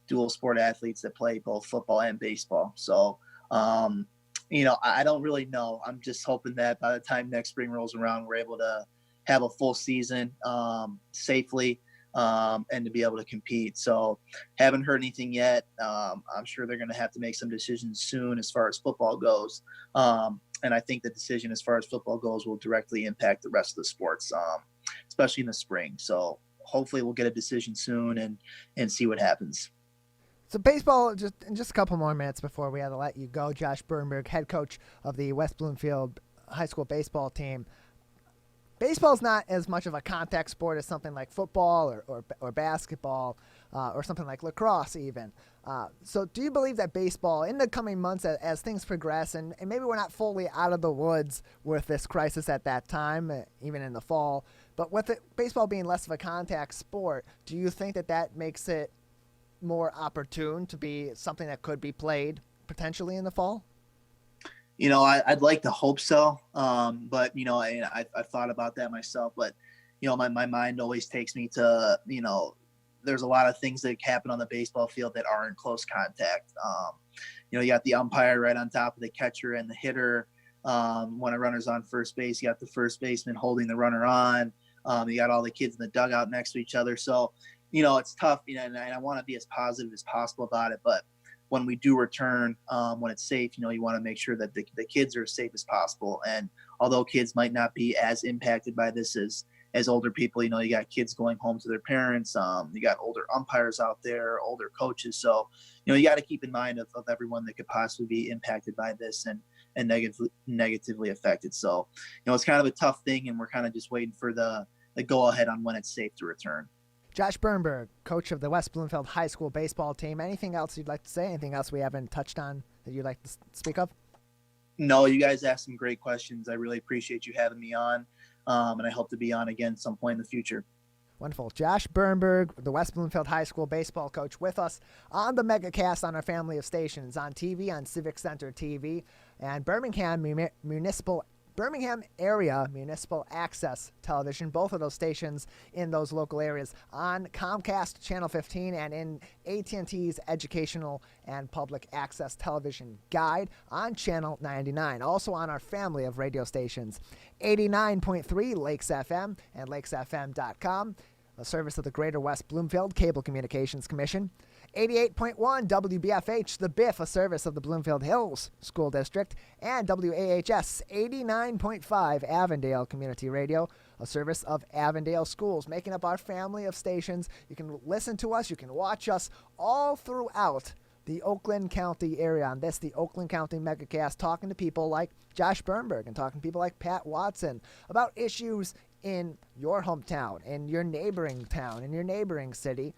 dual sport athletes that play both football and baseball. So, I don't really know. I'm just hoping that by the time next spring rolls around, we're able to have a full season safely and to be able to compete. So haven't heard anything yet. I'm sure they're going to have to make some decisions soon as far as football goes. And I think the decision as far as football goes will directly impact the rest of the sports, especially in the spring. So hopefully we'll get a decision soon and see what happens. So baseball, just a couple more minutes before we have to let you go. Josh Birnberg, head coach of the West Bloomfield High School baseball team. Baseball's not as much of a contact sport as something like football or basketball or something like lacrosse even. So do you believe that baseball, in the coming months as things progress, and maybe we're not fully out of the woods with this crisis at that time, even in the fall, but with baseball being less of a contact sport, do you think that makes it more opportune to be something that could be played potentially in the fall? I'd like to hope so. But, I've thought about that myself, but, my mind always takes me to, there's a lot of things that happen on the baseball field that are in close contact. You got the umpire right on top of the catcher and the hitter. When a runner's on first base, you got the first baseman holding the runner on. You got all the kids in the dugout next to each other. So, it's tough, and I want to be as positive as possible about it, but when we do return, when it's safe, you want to make sure that the kids are as safe as possible. And although kids might not be as impacted by this as older people, you got kids going home to their parents. You got older umpires out there, older coaches. So, you got to keep in mind of everyone that could possibly be impacted by this and negatively affected. So, it's kind of a tough thing, and we're kind of just waiting for the go ahead on when it's safe to return. Josh Birnberg, coach of the West Bloomfield High School baseball team. Anything else you'd like to say? Anything else we haven't touched on that you'd like to speak of? No, you guys asked some great questions. I really appreciate you having me on, and I hope to be on again some point in the future. Wonderful. Josh Birnberg, the West Bloomfield High School baseball coach, with us on the Megacast on our family of stations, on TV, on Civic Center TV, and Birmingham area municipal access television, both of those stations in those local areas, on Comcast Channel 15 and in AT&T's educational and public access television guide on Channel 99. Also on our family of radio stations, 89.3 Lakes FM and lakesfm.com. a service of the Greater West Bloomfield Cable Communications Commission. 88.1 WBFH, The Biff, a service of the Bloomfield Hills School District. And WAHS 89.5 Avondale Community Radio, a service of Avondale Schools, making up our family of stations. You can listen to us, you can watch us all throughout the Oakland County area on this, the Oakland County Megacast, talking to people like Josh Birnberg and talking to people like Pat Watson about issues in your hometown, in your neighboring town, in your neighboring city,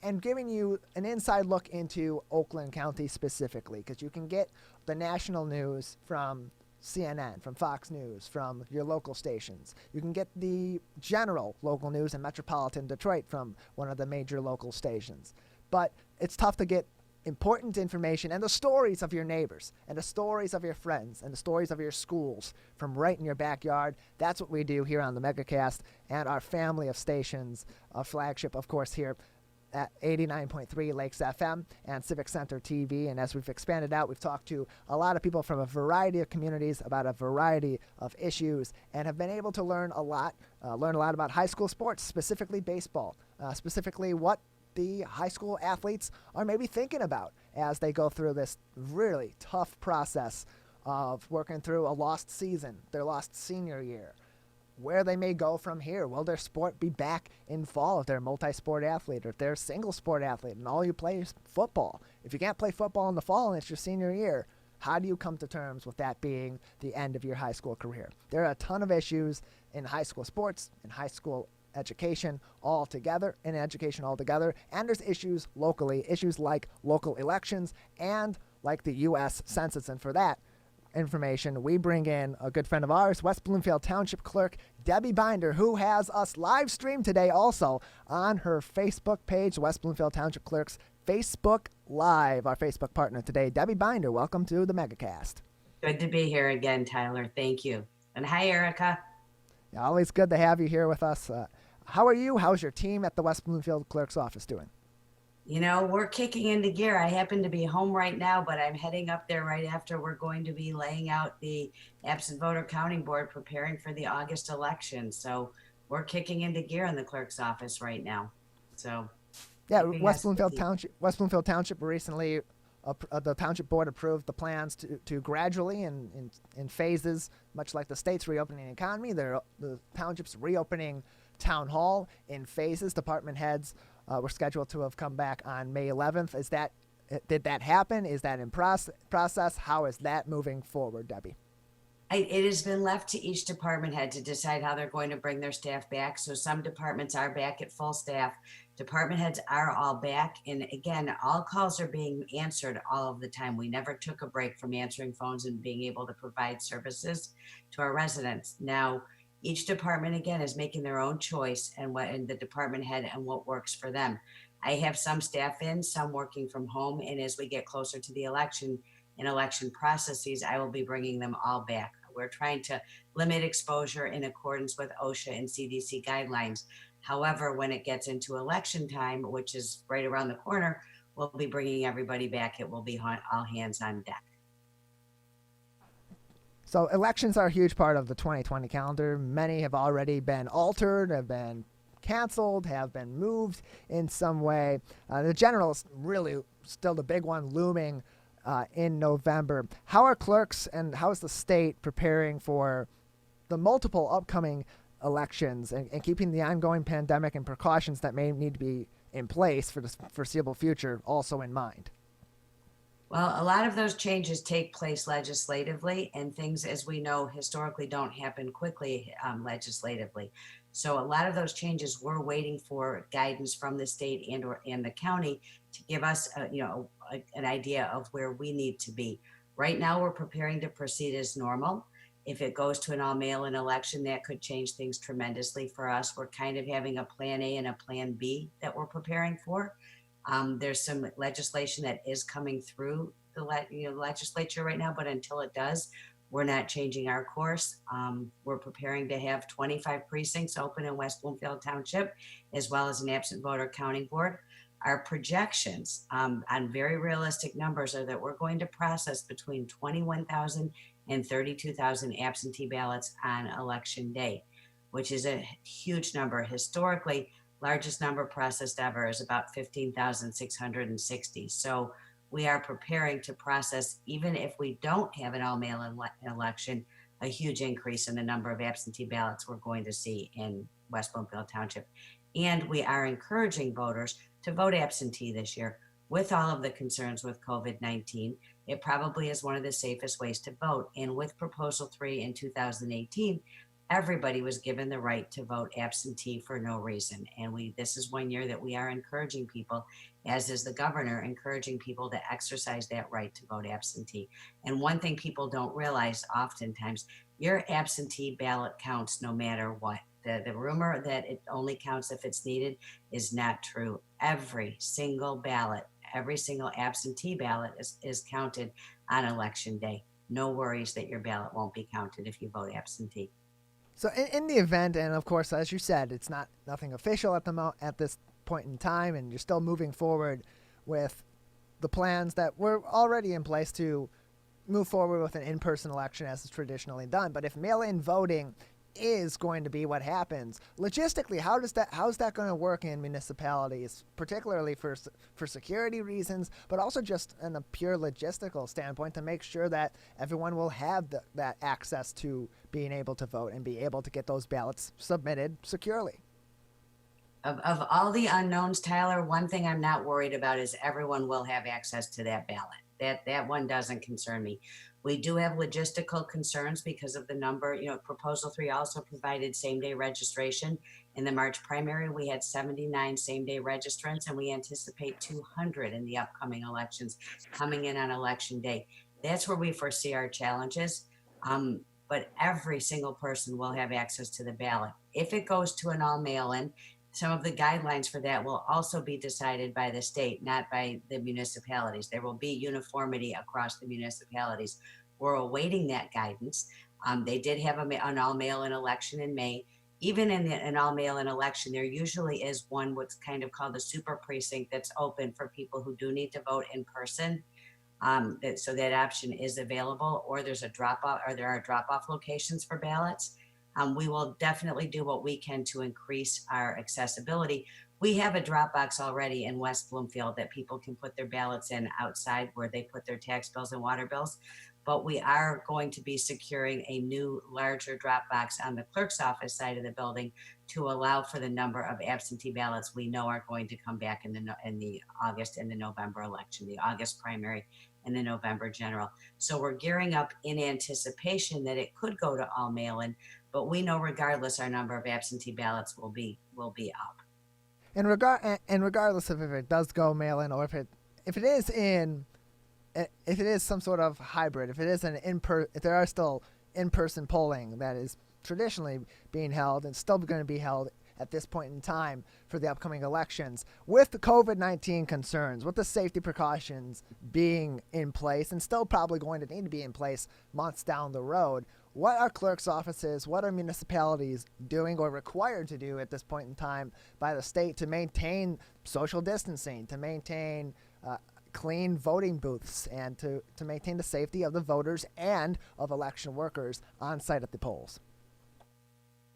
and giving you an inside look into Oakland County specifically, because you can get the national news from CNN, from Fox News, from your local stations. You can get the general local news in metropolitan Detroit from one of the major local stations. But it's tough to get important information and the stories of your neighbors and the stories of your friends and the stories of your schools from right in your backyard. That's what we do here on the Megacast and our family of stations, a flagship, of course, here at 89.3 Lakes FM and Civic Center TV. And as we've expanded out, we've talked to a lot of people from a variety of communities about a variety of issues and have been able to learn a lot about high school sports, specifically baseball, specifically what the high school athletes are maybe thinking about as they go through this really tough process of working through a lost season, their lost senior year, where they may go from here. Will their sport be back in fall if they're a multi-sport athlete, or if they're a single sport athlete and all you play is football? If you can't play football in the fall and it's your senior year, how do you come to terms with that being the end of your high school career? There are a ton of issues in high school sports, in high school education altogether, and there's issues locally, issues like local elections and like the U.S. Census. And for that information, we bring in a good friend of ours, West Bloomfield Township Clerk Debbie Binder, who has us live stream today also on her Facebook page, West Bloomfield Township Clerk's Facebook Live, our Facebook partner today. Debbie Binder, welcome to the Megacast. Good to be here again, Tyler. Thank you. And hi, Erica. Yeah, always good to have you here with us. How are you? How's your team at the West Bloomfield Clerk's office doing? You know, we're kicking into gear. I happen to be home right now, but I'm heading up there right after we're going to be laying out the absent voter counting board, preparing for the August election. So we're kicking into gear in the clerk's office right now. So yeah, West Bloomfield Township recently, the township board approved the plans to gradually in phases, much like the state's reopening the economy. The township's reopening town hall in phases. Department heads were scheduled to have come back on May 11th. Did that happen? Is that in process? How is that moving forward, Debbie? It has been left to each department head to decide how they're going to bring their staff back. So some departments are back at full staff. Department heads are all back. And again, all calls are being answered all of the time. We never took a break from answering phones and being able to provide services to our residents. Now, each department, again, is making their own choice and the department head and what works for them. I have some staff in, some working from home. And as we get closer to the election and election processes, I will be bringing them all back. We're trying to limit exposure in accordance with OSHA and CDC guidelines. However, when it gets into election time, which is right around the corner, we'll be bringing everybody back. It will be all hands on deck. So elections are a huge part of the 2020 calendar. Many have already been altered, have been canceled, have been moved in some way. The general is really still the big one looming in November. How are clerks and how is the state preparing for the multiple upcoming elections and keeping the ongoing pandemic and precautions that may need to be in place for the foreseeable future also in mind? Well, a lot of those changes take place legislatively, and things, as we know, historically don't happen quickly legislatively. So a lot of those changes, we're waiting for guidance from the state and the county to give us, an idea of where we need to be. Right now, we're preparing to proceed as normal. If it goes to an all mail-in election, that could change things tremendously for us. We're kind of having a plan A and a plan B that we're preparing for. There's some legislation that is coming through the legislature right now, but until it does, we're not changing our course. We're preparing to have 25 precincts open in West Bloomfield Township, as well as an absent voter counting board. Our projections on very realistic numbers are that we're going to process between 21,000 and 32,000 absentee ballots on election day, which is a huge number. Historically, Largest number processed ever is about 15,660. So we are preparing to process, even if we don't have an all-mail election, a huge increase in the number of absentee ballots we're going to see in West Bloomfield Township. And we are encouraging voters to vote absentee this year. With all of the concerns with COVID-19, it probably is one of the safest ways to vote. And with Proposal 3 in 2018, everybody was given the right to vote absentee for no reason. And this is one year that we are encouraging people, as is the governor, encouraging people to exercise that right to vote absentee. And one thing people don't realize oftentimes, your absentee ballot counts no matter what. The rumor that it only counts if it's needed is not true. Every single ballot, every single absentee ballot is counted on election day. No worries that your ballot won't be counted if you vote absentee. So in the event, and of course, as you said, it's nothing official at this point in time, and you're still moving forward with the plans that were already in place to move forward with an in-person election as is traditionally done. But if mail-in voting is going to be what happens, logistically, how's that going to work in municipalities, particularly for security reasons, but also just in a pure logistical standpoint to make sure that everyone will have that access to being able to vote and be able to get those ballots submitted securely? Of all the unknowns, Tyler, one thing I'm not worried about is everyone will have access to that ballot. That one doesn't concern me. We do have logistical concerns because of the number. Proposal 3 also provided same-day registration. In the March primary, we had 79 same-day registrants, and we anticipate 200 in the upcoming elections coming in on election day. That's where we foresee our challenges. But every single person will have access to the ballot. If it goes to an all mail-in, some of the guidelines for that will also be decided by the state, not by the municipalities. There will be uniformity across the municipalities. We're awaiting that guidance. They did have an all mail-in election in May. Even in an all mail-in election, there usually is one what's kind of called a super precinct that's open for people who do need to vote in person. So that option is available, or there are drop-off locations for ballots. We will definitely do what we can to increase our accessibility. We have a drop box already in West Bloomfield that people can put their ballots in outside where they put their tax bills and water bills. But we are going to be securing a new, larger drop box on the clerk's office side of the building to allow for the number of absentee ballots we know are going to come back in the August and the November election, the August primary and the November general. So we're gearing up in anticipation that it could go to all mail-in, but we know regardless our number of absentee ballots will be up. And regardless of if it does go mail-in or if it is some sort of hybrid, if there are still in-person polling that is traditionally being held and still going to be held at this point in time for the upcoming elections, with the COVID-19 concerns, with the safety precautions being in place and still probably going to need to be in place months down the road, what are clerk's offices, what are municipalities doing or required to do at this point in time by the state to maintain social distancing, to maintain clean voting booths, and to maintain the safety of the voters and of election workers on site at the polls?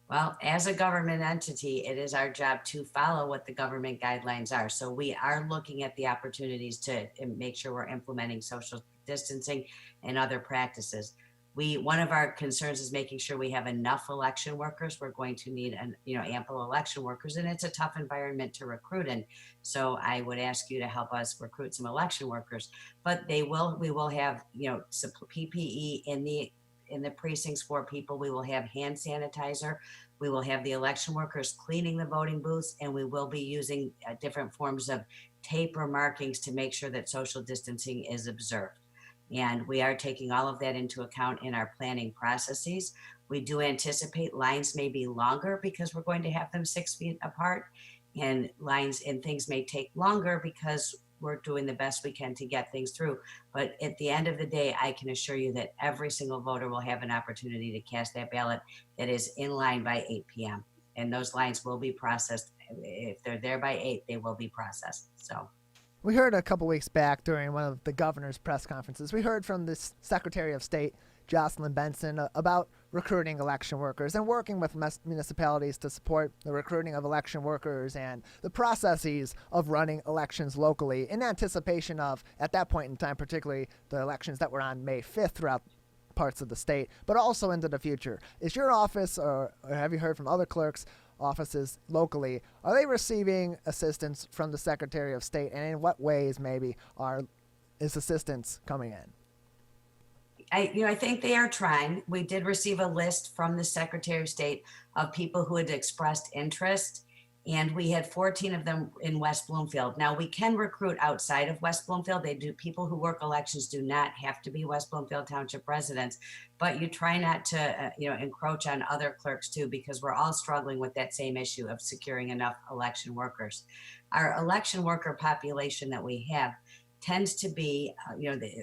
Well, as a government entity, it is our job to follow what the government guidelines are. So we are looking at the opportunities to make sure we're implementing social distancing and other practices. One of our concerns is making sure we have enough election workers. We're going to need ample election workers, and it's a tough environment to recruit in. So I would ask you to help us recruit some election workers. But we will have some PPE in the precincts for people. We will have hand sanitizer. We will have the election workers cleaning the voting booths, and we will be using different forms of tape or markings to make sure that social distancing is observed. And we are taking all of that into account in our planning processes. We do anticipate lines may be longer because we're going to have them 6 feet apart, and lines and things may take longer because we're doing the best we can to get things through. But at the end of the day, I can assure you that every single voter will have an opportunity to cast that ballot that is in line by 8 p.m. And those lines will be processed. If they're there by 8, they will be processed. So we heard a couple weeks back during one of the governor's press conferences, we heard from the Secretary of State, Jocelyn Benson about recruiting election workers and working with municipalities to support the recruiting of election workers and the processes of running elections locally in anticipation of, at that point in time, particularly the elections that were on May 5th throughout parts of the state, but also into the future. Is your office, or have you heard from other clerks' offices locally, are they receiving assistance from the Secretary of State, and in what ways maybe is assistance coming in? I think they are trying. We did receive a list from the Secretary of State of people who had expressed interest, and we had 14 of them in West Bloomfield. Now, we can recruit outside of West Bloomfield. People who work elections do not have to be West Bloomfield Township residents, but you try not to encroach on other clerks too, because we're all struggling with that same issue of securing enough election workers. Our election worker population that we have tends to be,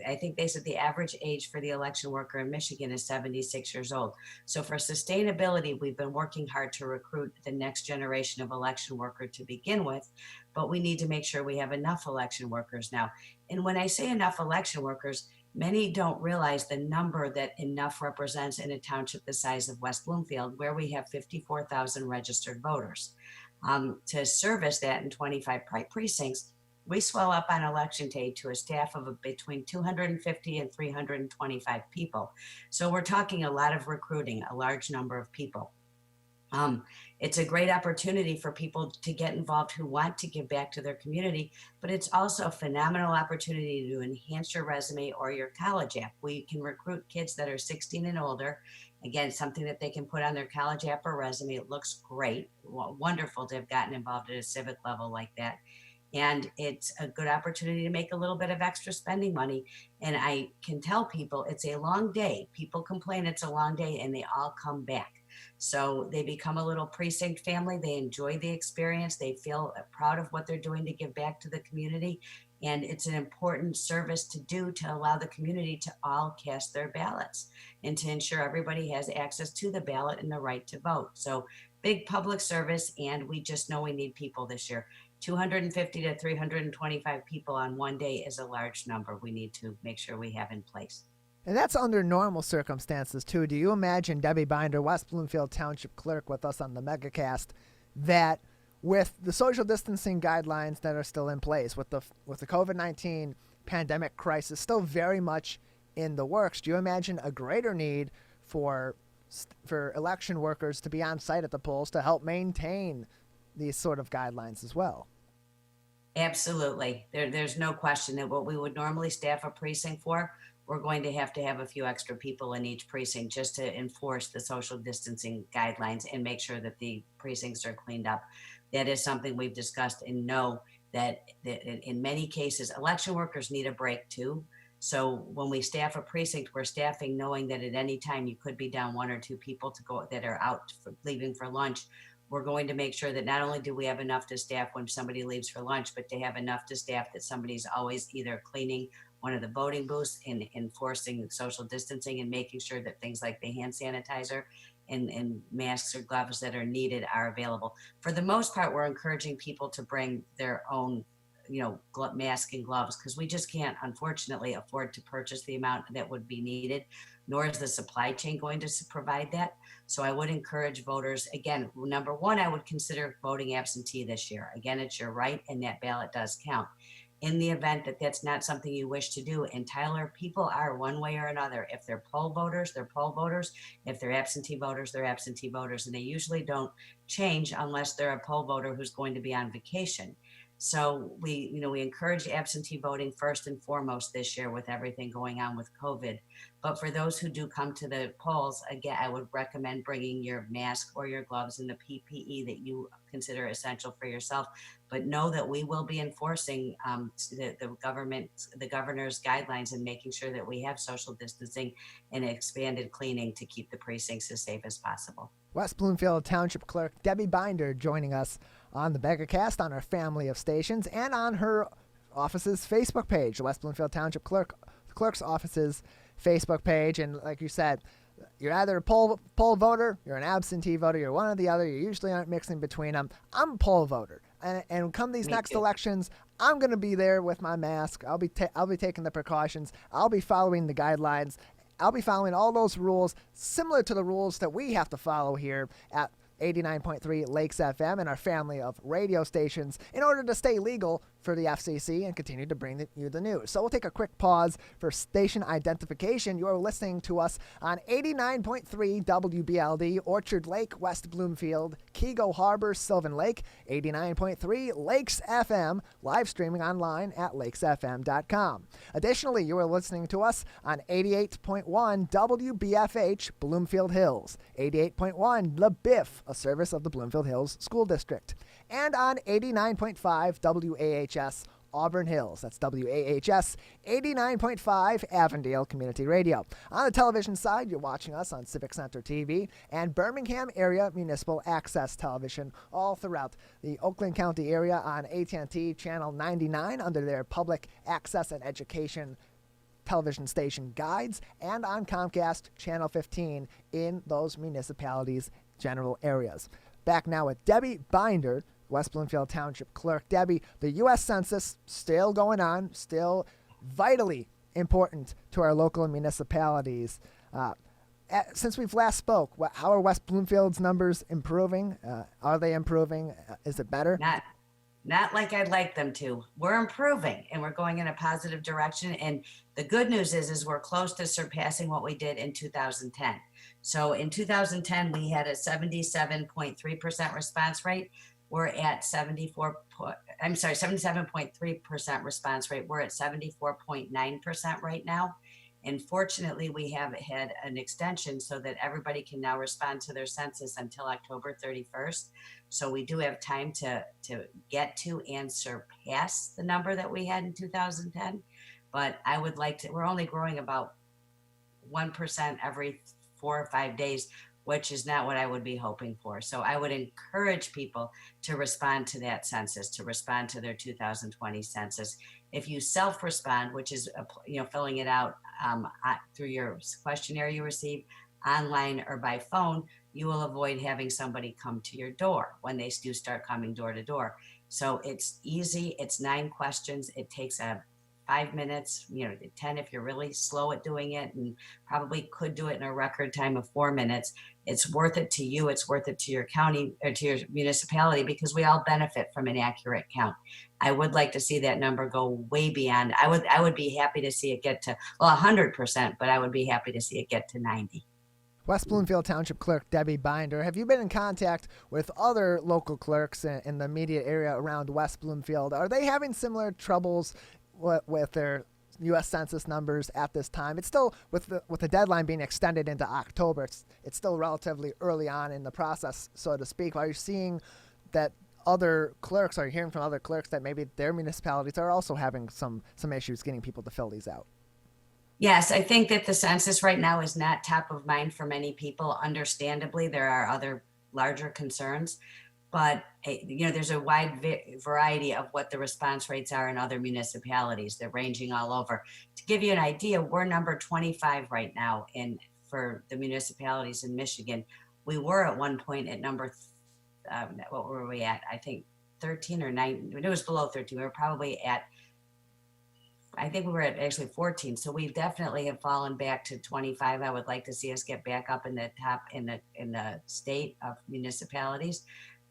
I think they said the average age for the election worker in Michigan is 76 years old. So for sustainability, we've been working hard to recruit the next generation of election worker to begin with, but we need to make sure we have enough election workers now. And when I say enough election workers, many don't realize the number that enough represents in a township the size of West Bloomfield, where we have 54,000 registered voters. To service that in 25 precincts, we swell up on election day to a staff of between 250 and 325 people. So we're talking a lot of recruiting, a large number of people. It's a great opportunity for people to get involved who want to give back to their community, but it's also a phenomenal opportunity to enhance your resume or your college app. We can recruit kids that are 16 and older. Again, something that they can put on their college app or resume. It looks great. Wonderful to have gotten involved at a civic level like that. And it's a good opportunity to make a little bit of extra spending money. And I can tell people it's a long day. People complain it's a long day, and they all come back. So they become a little precinct family. They enjoy the experience. They feel proud of what they're doing to give back to the community. And it's an important service to do to allow the community to all cast their ballots and to ensure everybody has access to the ballot and the right to vote. So big public service, and we just know we need people this year. 250 to 325 people on one day is a large number we need to make sure we have in place. And that's under normal circumstances, too. Do you imagine, Debbie Binder, West Bloomfield Township Clerk, with us on the Megacast, that with the social distancing guidelines that are still in place, with the COVID-19 pandemic crisis still very much in the works, do you imagine a greater need for election workers to be on site at the polls to help maintain these sort of guidelines as well? Absolutely. There's no question that what we would normally staff a precinct for, we're going to have a few extra people in each precinct just to enforce the social distancing guidelines and make sure that the precincts are cleaned up. That is something we've discussed, and know that in many cases, election workers need a break too. So when we staff a precinct, we're staffing knowing that at any time you could be down one or two people that are out leaving for lunch. We're going to make sure that not only do we have enough to staff when somebody leaves for lunch, but to have enough to staff that somebody's always either cleaning one of the voting booths and enforcing social distancing and making sure that things like the hand sanitizer and masks or gloves that are needed are available. For the most part, we're encouraging people to bring their own mask and gloves, because we just can't, unfortunately, afford to purchase the amount that would be needed, nor is the supply chain going to provide that. So I would encourage voters, again, number one, I would consider voting absentee this year. Again, it's your right, and that ballot does count. In the event that that's not something you wish to do, and Tyler, people are one way or another. If they're poll voters, they're poll voters. If they're absentee voters, they're absentee voters. And they usually don't change unless they're a poll voter who's going to be on vacation. So we encourage absentee voting first and foremost this year with everything going on with COVID. But for those who do come to the polls, again, I would recommend bringing your mask or your gloves and the PPE that you consider essential for yourself. But know that we will be enforcing the governor's guidelines and making sure that we have social distancing and expanded cleaning to keep the precincts as safe as possible. West Bloomfield Township Clerk Debbie Binder joining us on the Megacast, on our family of stations, and on her office's Facebook page, the West Bloomfield Township Clerk's office's Facebook page. And like you said, you're either a poll voter, you're an absentee voter, you're one or the other. You usually aren't mixing between them. I'm a poll voter, and come these next elections, I'm going to be there with my mask. I'll be taking the precautions. I'll be following the guidelines. I'll be following all those rules similar to the rules that we have to follow here at 89.3 Lakes FM and our family of radio stations in order to stay legal for the FCC and continue to bring you the news. So we'll take a quick pause for station identification. You're listening to us on 89.3 WBLD, Orchard Lake, West Bloomfield, Kego Harbor, Sylvan Lake, 89.3 Lakes FM, live streaming online at lakesfm.com. Additionally, you are listening to us on 88.1 WBFH, Bloomfield Hills, 88.1 Le Biff, a service of the Bloomfield Hills School District, and on 89.5 WAHS Auburn Hills. That's WAHS 89.5 Avondale Community Radio. On the television side, you're watching us on Civic Center TV and Birmingham Area Municipal Access Television all throughout the Oakland County area on AT&T Channel 99 under their Public Access and Education television station guides, and on Comcast Channel 15 in those municipalities' general areas. Back now with Debbie Binder, West Bloomfield Township Clerk. Debbie, the U.S. Census still going on, still vitally important to our local municipalities. Since we've last spoke, how are West Bloomfield's numbers improving? Are they improving? Is it better? Not like I'd like them to. We're improving and we're going in a positive direction. And the good news is we're close to surpassing what we did in 2010. So in 2010, we had a 77.3% response rate. We're at 77.3% response rate. We're at 74.9% right now. And fortunately, we have had an extension so that everybody can now respond to their census until October 31st. So we do have time to get to and surpass the number that we had in 2010. But I would like to, we're only growing about 1% every 4 or 5 days, which is not what I would be hoping for. So I would encourage people to respond to that census, to respond to their 2020 census. If you self-respond, which is filling it out through your questionnaire you receive online or by phone, you will avoid having somebody come to your door when they do start coming door to door. So it's easy. It's 9 questions. It takes 5 minutes, 10 if you're really slow at doing it, and probably could do it in a record time of 4 minutes. It's worth it to you. It's worth it to your county or to your municipality because we all benefit from an accurate count. I would like to see that number go way beyond. I would be happy to see it get to 100%, but I would be happy to see it get to 90. West Bloomfield Township Clerk Debbie Binder, have you been in contact with other local clerks in the immediate area around West Bloomfield? Are they having similar troubles with their U.S. Census numbers at this time? It's still, with the deadline being extended into October, it's still relatively early on in the process, so to speak. Are you seeing that other clerks, are you hearing from other clerks that maybe their municipalities are also having some issues getting people to fill these out? Yes, I think that the census right now is not top of mind for many people. Understandably, there are other larger concerns, but there's a wide variety of what the response rates are in other municipalities. They're ranging all over. To give you an idea, we're number 25 right now for the municipalities in Michigan. We were at one point at number, what were we at? I think 13 or 9. It was below 13. We were probably at, I think we were at actually 14. So we definitely have fallen back to 25. I would like to see us get back up in the top in the state of municipalities,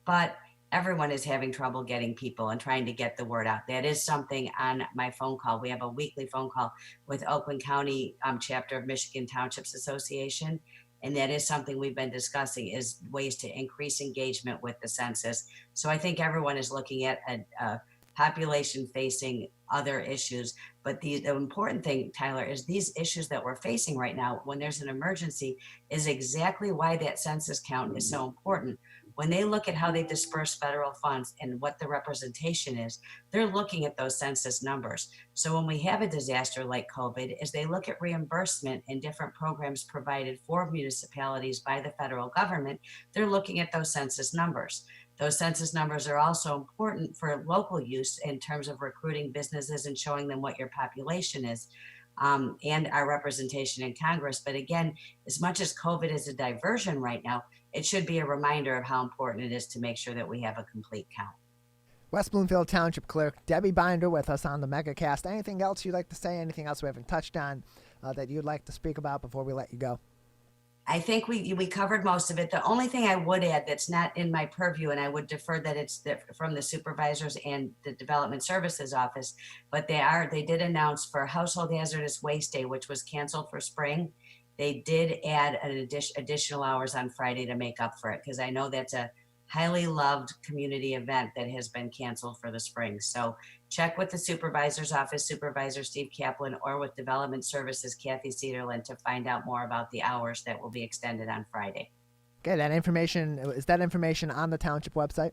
but everyone is having trouble getting people and trying to get the word out. That is something on my phone call. We have a weekly phone call with Oakland County chapter of Michigan Townships Association. And that is something we've been discussing, is ways to increase engagement with the census. So I think everyone is looking at a population facing other issues. But the important thing, Tyler, is these issues that we're facing right now when there's an emergency is exactly why that census count is so important. When they look at how they disperse federal funds and what the representation is, they're looking at those census numbers. So when we have a disaster like COVID, as they look at reimbursement and different programs provided for municipalities by the federal government, they're looking at those census numbers. Those census numbers are also important for local use in terms of recruiting businesses and showing them what your population is, and our representation in Congress. But again, as much as COVID is a diversion right now, it should be a reminder of how important it is to make sure that we have a complete count. West Bloomfield Township Clerk Debbie Binder with us on the Megacast. Anything else you'd like to say? Anything else we haven't touched on that you'd like to speak about before we let you go? I think we covered most of it. The only thing I would add that's not in my purview, and I would defer that it's from the supervisors and the Development Services Office, but they did announce for Household Hazardous Waste Day, which was canceled for spring, they did add an additional hours on Friday to make up for it, because I know that's a highly loved community event that has been canceled for the spring. So check with the supervisor's office, Supervisor Steve Kaplan, or with Development Services, Kathy Cederland, to find out more about the hours that will be extended on Friday. Okay, is that information on the township website?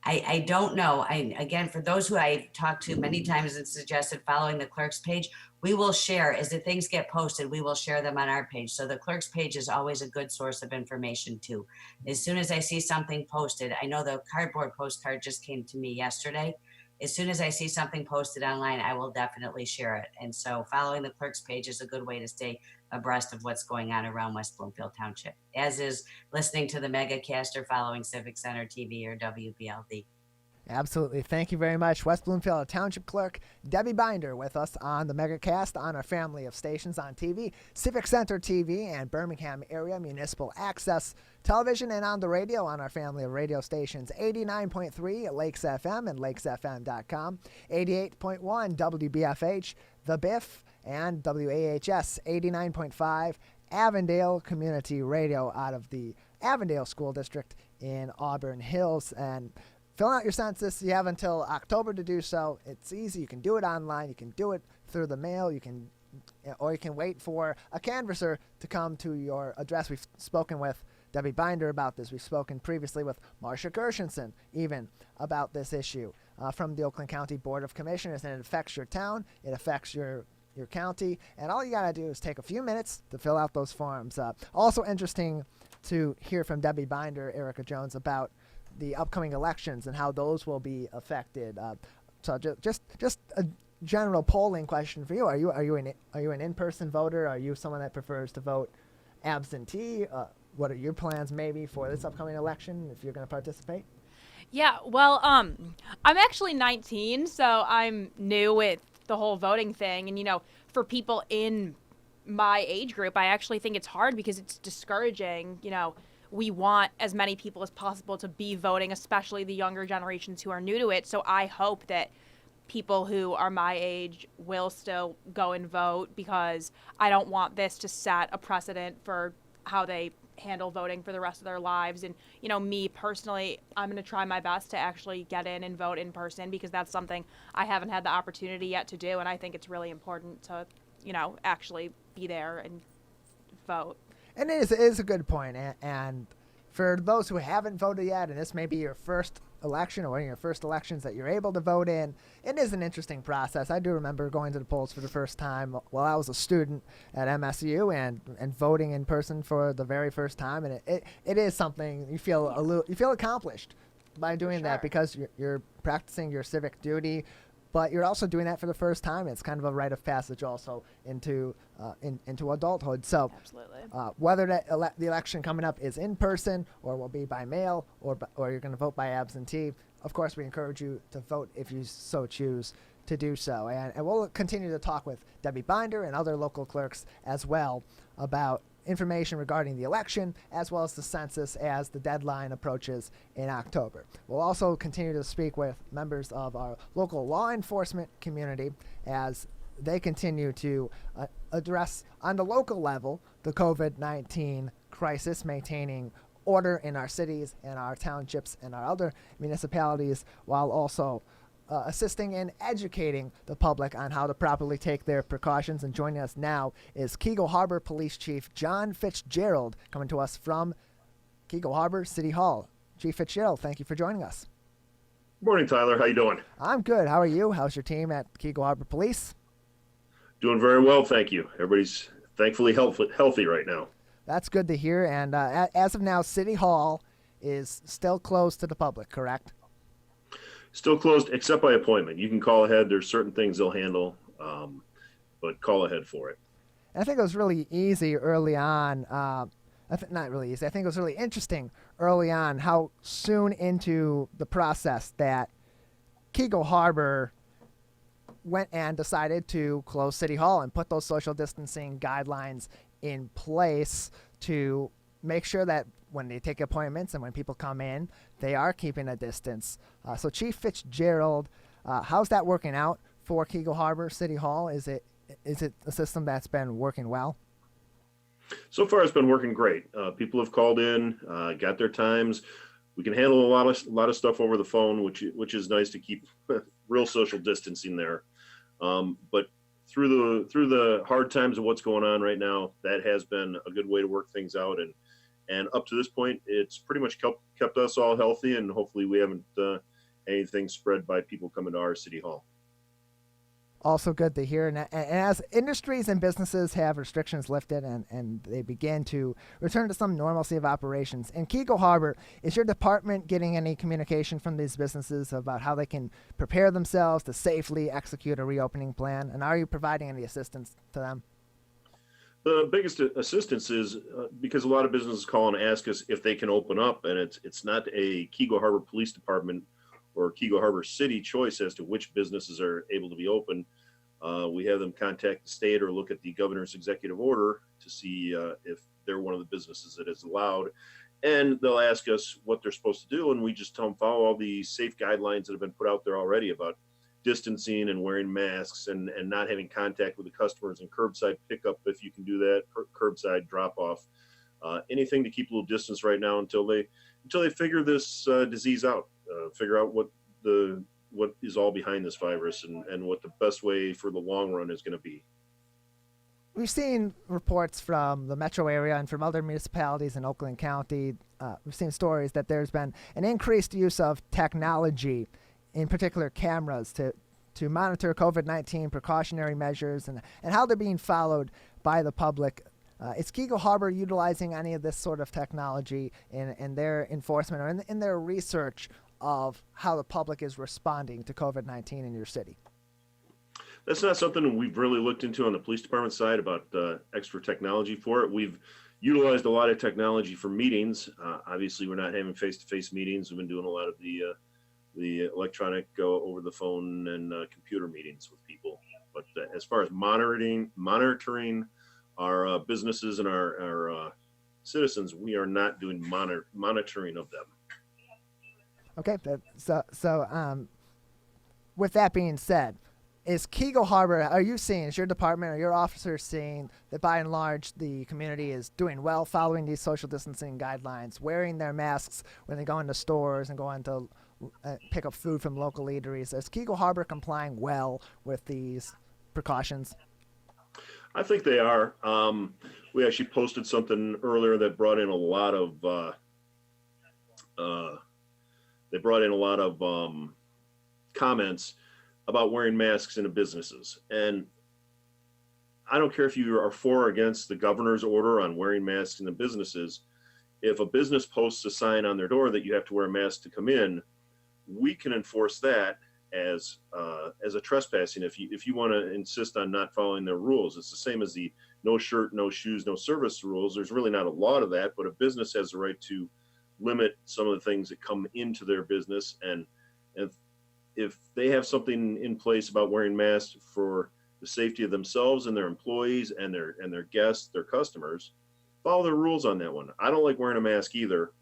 I don't know. Again, for those who I've talked to many times and suggested following the clerk's page, we will share, as the things get posted, we will share them on our page. So the clerk's page is always a good source of information too. As soon as I see something posted, I know the cardboard postcard just came to me yesterday. As soon as I see something posted online, I will definitely share it. And so following the clerk's page is a good way to stay abreast of what's going on around West Bloomfield Township, as is listening to the Megacast or following Civic Center TV or WBLD. Absolutely. Thank you very much. West Bloomfield Township Clerk Debbie Binder with us on the Megacast on our family of stations on TV, Civic Center TV and Birmingham area municipal access television, and on the radio on our family of radio stations, 89.3 Lakes FM and lakesfm.com, 88.1 WBFH, The Biff, and WAHS 89.5 Avondale Community Radio out of the Avondale School District in Auburn Hills. And filling out your census, you have until October to do so. It's easy. You can do it online. You can do it through the mail. Or you can wait for a canvasser to come to your address. We've spoken with Debbie Binder about this. We've spoken previously with Marcia Gershenson even about this issue from the Oakland County Board of Commissioners. And it affects your town. It affects your county. And all you got to do is take a few minutes to fill out those forms. Also interesting to hear from Debbie Binder, Erica Jones, about the upcoming elections and how those will be affected. So just a general polling question for you: Are you an in-person voter? Are you someone that prefers to vote absentee? What are your plans maybe for this upcoming election if you're going to participate? Yeah, well, I'm actually 19, so I'm new with the whole voting thing. And, for people in my age group, I actually think it's hard because it's discouraging. We want as many people as possible to be voting, especially the younger generations who are new to it. So I hope that people who are my age will still go and vote, because I don't want this to set a precedent for how they handle voting for the rest of their lives. And, me personally, I'm going to try my best to actually get in and vote in person, because that's something I haven't had the opportunity yet to do. And I think it's really important to, actually be there and vote. And it is a good point. And for those who haven't voted yet, and this may be your first election or one of your first elections that you're able to vote in, it is an interesting process. I do remember going to the polls for the first time while I was a student at MSU and voting in person for the very first time. And it is something you feel accomplished by doing that, because you're practicing your civic duty, but you're also doing that for the first time. It's kind of a rite of passage also into adulthood. So Absolutely. Whether the election coming up is in person or will be by mail or you're going to vote by absentee, of course we encourage you to vote if you so choose to do so. And we'll continue to talk with Debbie Binder and other local clerks as well about information regarding the election, as well as the census as the deadline approaches in October. We'll also continue to speak with members of our local law enforcement community as they continue to address on the local level the COVID-19 crisis, maintaining order in our cities and our townships and our other municipalities, while also assisting in educating the public on how to properly take their precautions. And joining us now is Keego Harbor Police Chief John Fitzgerald, coming to us from Keego Harbor City Hall. Chief Fitzgerald, thank you for joining us. Morning, Tyler. How you doing? I'm good. How are you? How's your team at Keego Harbor Police? Doing very well, thank you. Everybody's thankfully healthy right now. That's good to hear. And as of now, City Hall is still closed to the public, correct? Still closed except by appointment. You can call ahead. There's certain things they'll handle, but call ahead for it. I think it was really easy early on. Not really easy. I think it was really interesting early on how soon into the process that Keego Harbor went and decided to close City Hall and put those social distancing guidelines in place to make sure that when they take appointments and when people come in, they are keeping a distance. So Chief Fitzgerald, how's that working out for Keego Harbor City Hall? Is it a system that's been working well? So far, it's been working great. People have called in, got their times. We can handle a lot of stuff over the phone, which is nice to keep real social distancing there. But through the hard times of what's going on right now, that has been a good way to work things out. And up to this point, it's pretty much kept us all healthy, and hopefully we haven't anything spread by people coming to our city hall. Also good to hear. And as industries and businesses have restrictions lifted and they begin to return to some normalcy of operations, in Keego Harbor, is your department getting any communication from these businesses about how they can prepare themselves to safely execute a reopening plan? And are you providing any assistance to them? The biggest assistance is because a lot of businesses call and ask us if they can open up, and it's not a Keego Harbor Police Department or Keego Harbor City choice as to which businesses are able to be open. We have them contact the state or look at the governor's executive order to see if they're one of the businesses that is allowed. And they'll ask us what they're supposed to do, and we just tell them follow all the safe guidelines that have been put out there already about distancing and wearing masks and not having contact with the customers, and curbside pickup if you can do that, curbside drop off, anything to keep a little distance right now until they figure this disease out, figure out what is all behind this virus and what the best way for the long run is going to be. We've seen reports from the metro area and from other municipalities in Oakland County. We've seen stories that there's been an increased use of technology, in particular cameras, to monitor COVID-19 precautionary measures and how they're being followed by the public. Is Keego Harbor utilizing any of this sort of technology in their enforcement or in their research of how the public is responding to COVID-19 in your city? That's not something we've really looked into on the police department side about extra technology for it. We've utilized a lot of technology for meetings. Obviously, we're not having face-to-face meetings. We've been doing a lot of the electronic over the phone and computer meetings with people. But as far as monitoring our businesses and our citizens, we are not doing monitoring of them. Okay, so with that being said, is Keego Harbor, is your department or your officers seeing that by and large the community is doing well following these social distancing guidelines, wearing their masks when they go into stores and go into pick up food from local eateries? Is Keego Harbor complying well with these precautions? I think they are. We actually posted something earlier that brought in a lot of comments about wearing masks into businesses. And I don't care if you are for or against the governor's order on wearing masks into businesses. If a business posts a sign on their door that you have to wear a mask to come in, we can enforce that as a trespassing if you want to insist on not following their rules. It's the same as the no shirt, no shoes, no service rules. There's really not a law to that, but a business has the right to limit some of the things that come into their business. And if they have something in place about wearing masks for the safety of themselves and their employees and their guests, their customers, follow their rules on that one. I don't like wearing a mask either,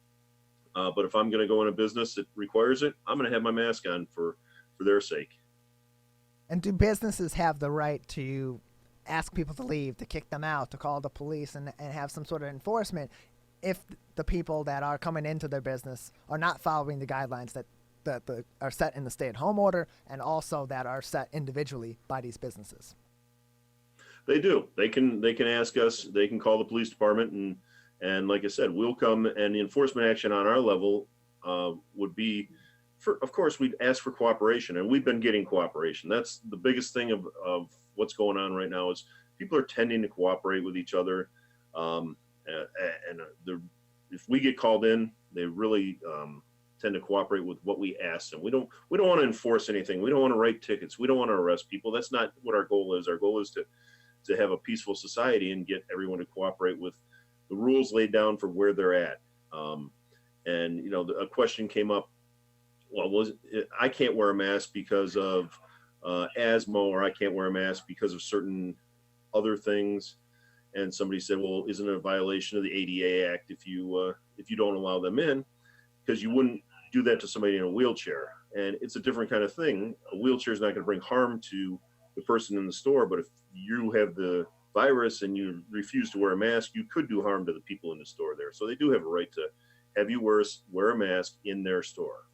but if I'm going to go in a business that requires it, I'm going to have my mask on for their sake. And do businesses have the right to ask people to leave, to kick them out, to call the police and have some sort of enforcement if the people that are coming into their business are not following the guidelines that are set in the stay-at-home order and also that are set individually by these businesses? They do. They can ask us. They can call the police department, and like I said, we'll come. And the enforcement action on our level would be, of course, we'd ask for cooperation, and we've been getting cooperation. That's the biggest thing of what's going on right now is people are tending to cooperate with each other, if we get called in, they really tend to cooperate with what we ask them. We don't want to enforce anything. We don't want to write tickets. We don't want to arrest people. That's not what our goal is. Our goal is to have a peaceful society and get everyone to cooperate with the rules laid down for where they're at. And a question came up I can't wear a mask because of asthma, or I can't wear a mask because of certain other things. And somebody said, well, isn't it a violation of the ADA Act if you don't allow them in? Because you wouldn't do that to somebody in a wheelchair. And it's a different kind of thing. A wheelchair is not going to bring harm to the person in the store, but if you have the virus and you refuse to wear a mask, you could do harm to the people in the store there. So they do have a right to have you wear a mask in their store.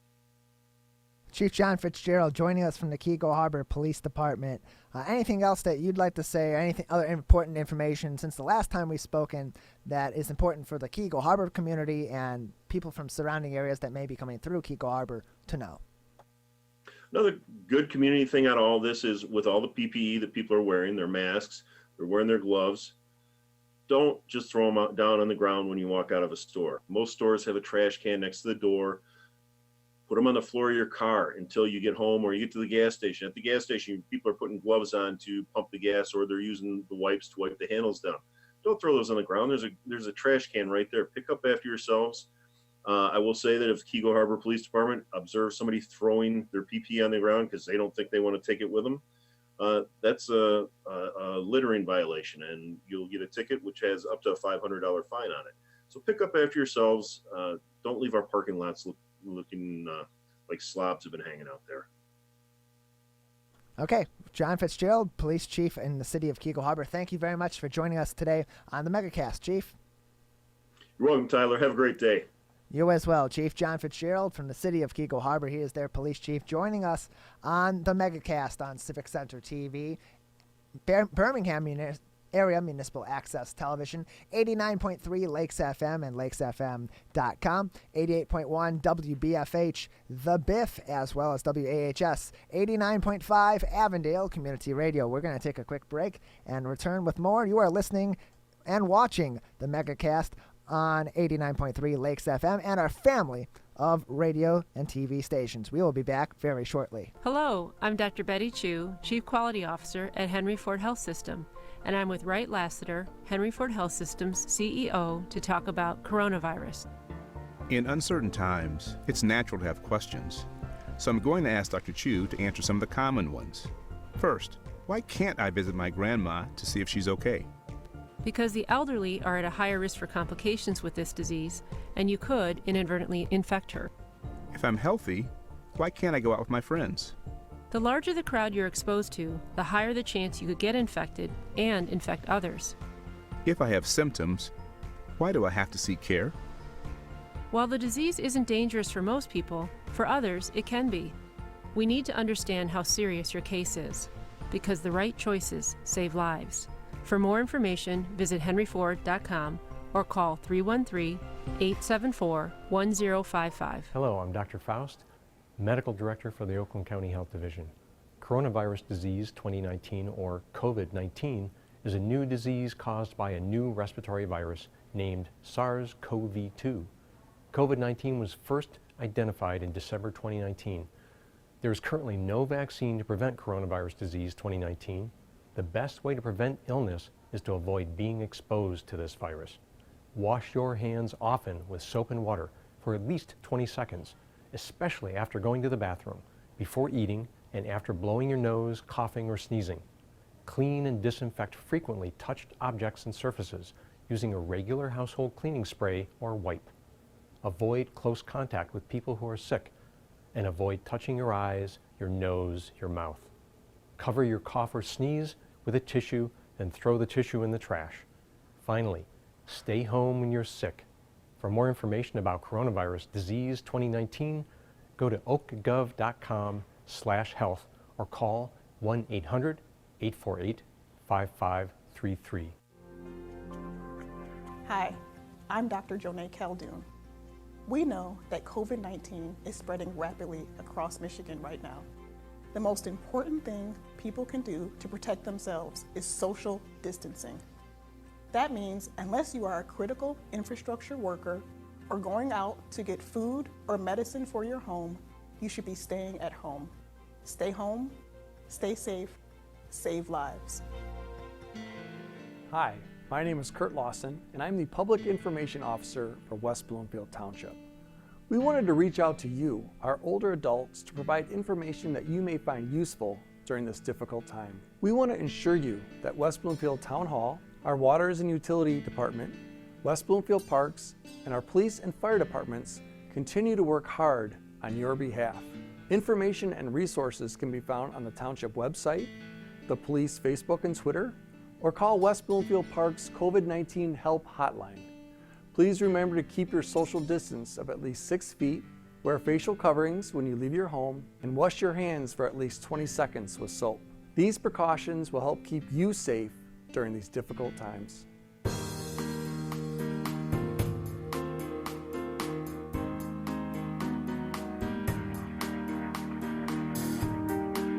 Chief John Fitzgerald joining us from the Keego Harbor Police Department. Anything else that you'd like to say, or anything other important information since the last time we've spoken that is important for the Keego Harbor community and people from surrounding areas that may be coming through Keego Harbor to know? Another good community thing out of all this is with all the PPE that people are wearing, their masks, they're wearing their gloves, don't just throw them down on the ground when you walk out of a store. Most stores have a trash can next to the door. Put them on the floor of your car until you get home or you get to the gas station. At the gas station, people are putting gloves on to pump the gas, or they're using the wipes to wipe the handles down. Don't throw those on the ground. There's a trash can right there. Pick up after yourselves. I will say that if Keego Harbor Police Department observes somebody throwing their PP on the ground because they don't think they want to take it with them, that's a littering violation, and you'll get a ticket which has up to a $500 fine on it. So pick up after yourselves. Don't leave our parking lots looking like slobs have been hanging out there. Okay, John Fitzgerald, Police Chief in the City of Keego Harbor, thank you very much for joining us today on the Megacast, Chief. You're welcome, Tyler. Have a great day. You as well, Chief John Fitzgerald from the City of Keego Harbor. He is their police chief, joining us on the Megacast on Civic Center TV, Birmingham Area Municipal Access Television, 89.3 Lakes FM and lakesfm.com, 88.1 WBFH The Biff, as well as WAHS 89.5 Avondale Community Radio. We're going to take a quick break and return with more. You are listening and watching the Megacast on 89.3 Lakes FM and our family of radio and TV stations. We will be back very shortly. Hello, I'm Dr. Betty Chu, Chief Quality Officer at Henry Ford Health System, and I'm with Wright Lassiter, Henry Ford Health System's CEO, to talk about coronavirus. In uncertain times, it's natural to have questions. So I'm going to ask Dr. Chu to answer some of the common ones. First, why can't I visit my grandma to see if she's okay? Because the elderly are at a higher risk for complications with this disease, and you could inadvertently infect her. If I'm healthy, why can't I go out with my friends? The larger the crowd you're exposed to, the higher the chance you could get infected and infect others. If I have symptoms, why do I have to seek care? While the disease isn't dangerous for most people, for others it can be. We need to understand how serious your case is, because the right choices save lives. For more information, visit henryford.com or call 313-874-1055. Hello, I'm Dr. Faust, Medical Director for the Oakland County Health Division. Coronavirus disease 2019, or COVID-19, is a new disease caused by a new respiratory virus named SARS-CoV-2. COVID-19 was first identified in December 2019. There is currently no vaccine to prevent coronavirus disease 2019. The best way to prevent illness is to avoid being exposed to this virus. Wash your hands often with soap and water for at least 20 seconds, especially after going to the bathroom, before eating, and after blowing your nose, coughing, or sneezing. Clean and disinfect frequently touched objects and surfaces using a regular household cleaning spray or wipe. Avoid close contact with people who are sick, and avoid touching your eyes, your nose, your mouth. Cover your cough or sneeze with a tissue, then throw the tissue in the trash. Finally, stay home when you're sick. For more information about coronavirus disease 2019, go to oakgov.com/health or call 1-800-848-5533. Hi, I'm Dr. Jonay Caldoun. We know that COVID-19 is spreading rapidly across Michigan right now. The most important thing people can do to protect themselves is social distancing. That means unless you are a critical infrastructure worker or going out to get food or medicine for your home, you should be staying at home. Stay home, stay safe, save lives. Hi, my name is Kurt Lawson, and I'm the Public Information Officer for West Bloomfield Township. We wanted to reach out to you, our older adults, to provide information that you may find useful during this difficult time. We want to ensure you that West Bloomfield Town Hall, our Waters and Utility Department, West Bloomfield Parks, and our police and fire departments continue to work hard on your behalf. Information and resources can be found on the Township website, the police Facebook and Twitter, or call West Bloomfield Park's COVID-19 help hotline. Please remember to keep your social distance of at least 6 feet, wear facial coverings when you leave your home, and wash your hands for at least 20 seconds with soap. These precautions will help keep you safe during these difficult times.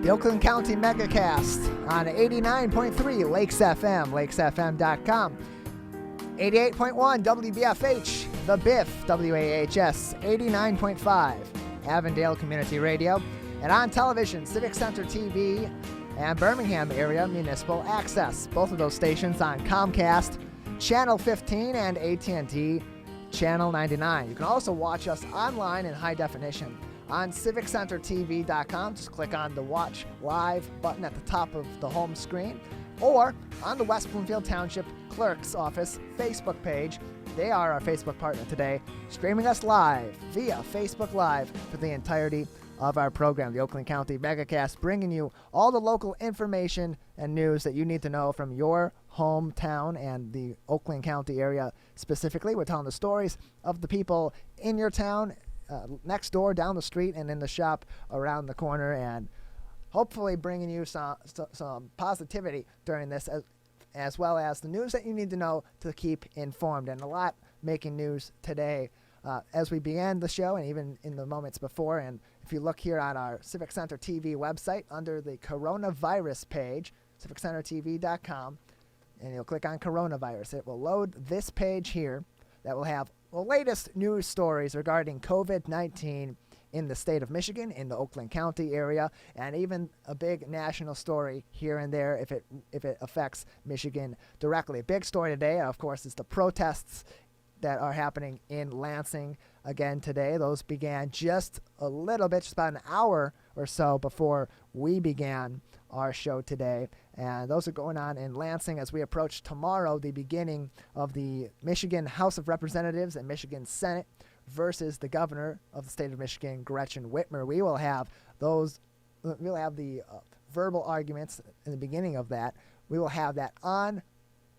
The Oakland County Megacast on 89.3 Lakes FM, lakesfm.com. 88.1 WBFH, The Biff, WAHS, 89.5 Avondale Community Radio, and on television, Civic Center TV and Birmingham Area Municipal Access. Both of those stations on Comcast, Channel 15, and AT&T, Channel 99. You can also watch us online in high definition on civiccentertv.com. Just click on the Watch Live button at the top of the home screen, or on the West Bloomfield Township Clerk's office Facebook page. They are our Facebook partner today, streaming us live via Facebook Live for the entirety of our program. The Oakland County Megacast, bringing you all the local information and news that you need to know from your hometown and the Oakland County area specifically. We're telling the stories of the people in your town, next door, down the street, and in the shop around the corner, and hopefully bringing you some positivity during this, as well as the news that you need to know to keep informed. And a lot making news today as we began the show and even in the moments before. And if you look here on our Civic Center TV website under the coronavirus page, civiccentertv.com, and you'll click on coronavirus, it will load this page here that will have the latest news stories regarding COVID-19 in the state of Michigan, in the Oakland County area, and even a big national story here and there if it affects Michigan directly. A big story today, of course, is the protests that are happening in Lansing again today. Those began just a little bit, just about an hour or so before we began our show today. And those are going on in Lansing as we approach tomorrow, the beginning of the Michigan House of Representatives and Michigan Senate versus the governor of the state of Michigan, Gretchen Whitmer. We will have those, we'll have the verbal arguments in the beginning of that. We will have that on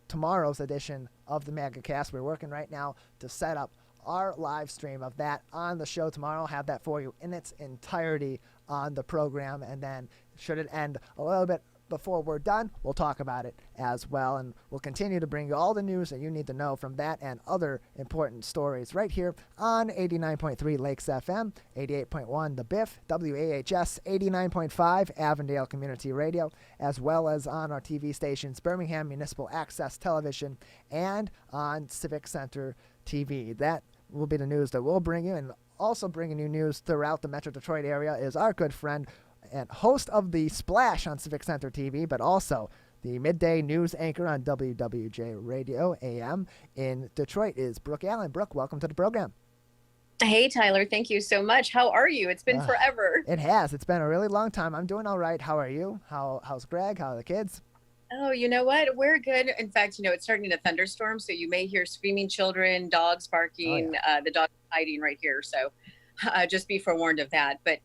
tomorrow's edition of the Megacast. We're working right now to set up our live stream of that on the show tomorrow. I'll have that for you in its entirety on the program, and then should it end a little bit before we're done, we'll talk about it as well, and we'll continue to bring you all the news that you need to know from that and other important stories right here on 89.3 Lakes FM, 88.1 The Biff, WAHS, 89.5 Avondale Community Radio, as well as on our TV stations, Birmingham Municipal Access Television, and on Civic Center TV. That will be the news that we'll bring you, and also bringing you news throughout the Metro Detroit area is our good friend and host of the Splash on Civic Center TV, but also the midday news anchor on WWJ Radio AM in Detroit, is Brooke Allen. Brooke, welcome to the program. Hey, Tyler. Thank you so much. How are you? It's been forever. It has. It's been a really long time. I'm doing all right. How are you? How's Greg? How are the kids? Oh, you know what? We're good. In fact, it's starting to thunderstorm, so you may hear screaming children, dogs barking, the dog hiding right here. So just be forewarned of that. But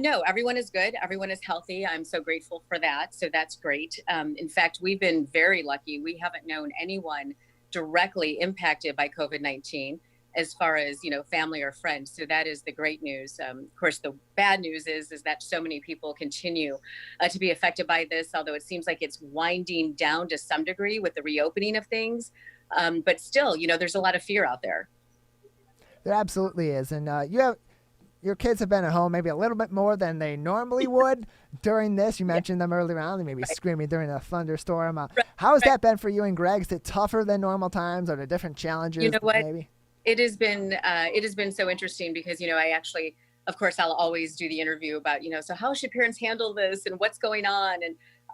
no, everyone is good. Everyone is healthy. I'm so grateful for that. So that's great. In fact, we've been very lucky. We haven't known anyone directly impacted by COVID-19 as far as, family or friends. So that is the great news. Of course, the bad news is that so many people continue to be affected by this, although it seems like it's winding down to some degree with the reopening of things. But still, there's a lot of fear out there. There absolutely is. And your kids have been at home maybe a little bit more than they normally would during this. You mentioned them earlier on. They may be screaming during a thunderstorm. How has that been for you and Greg? Is it tougher than normal times? Are there different challenges? You know what? Maybe? It has been so interesting because, I actually, of course, I'll always do the interview about, so how should parents handle this and what's going on?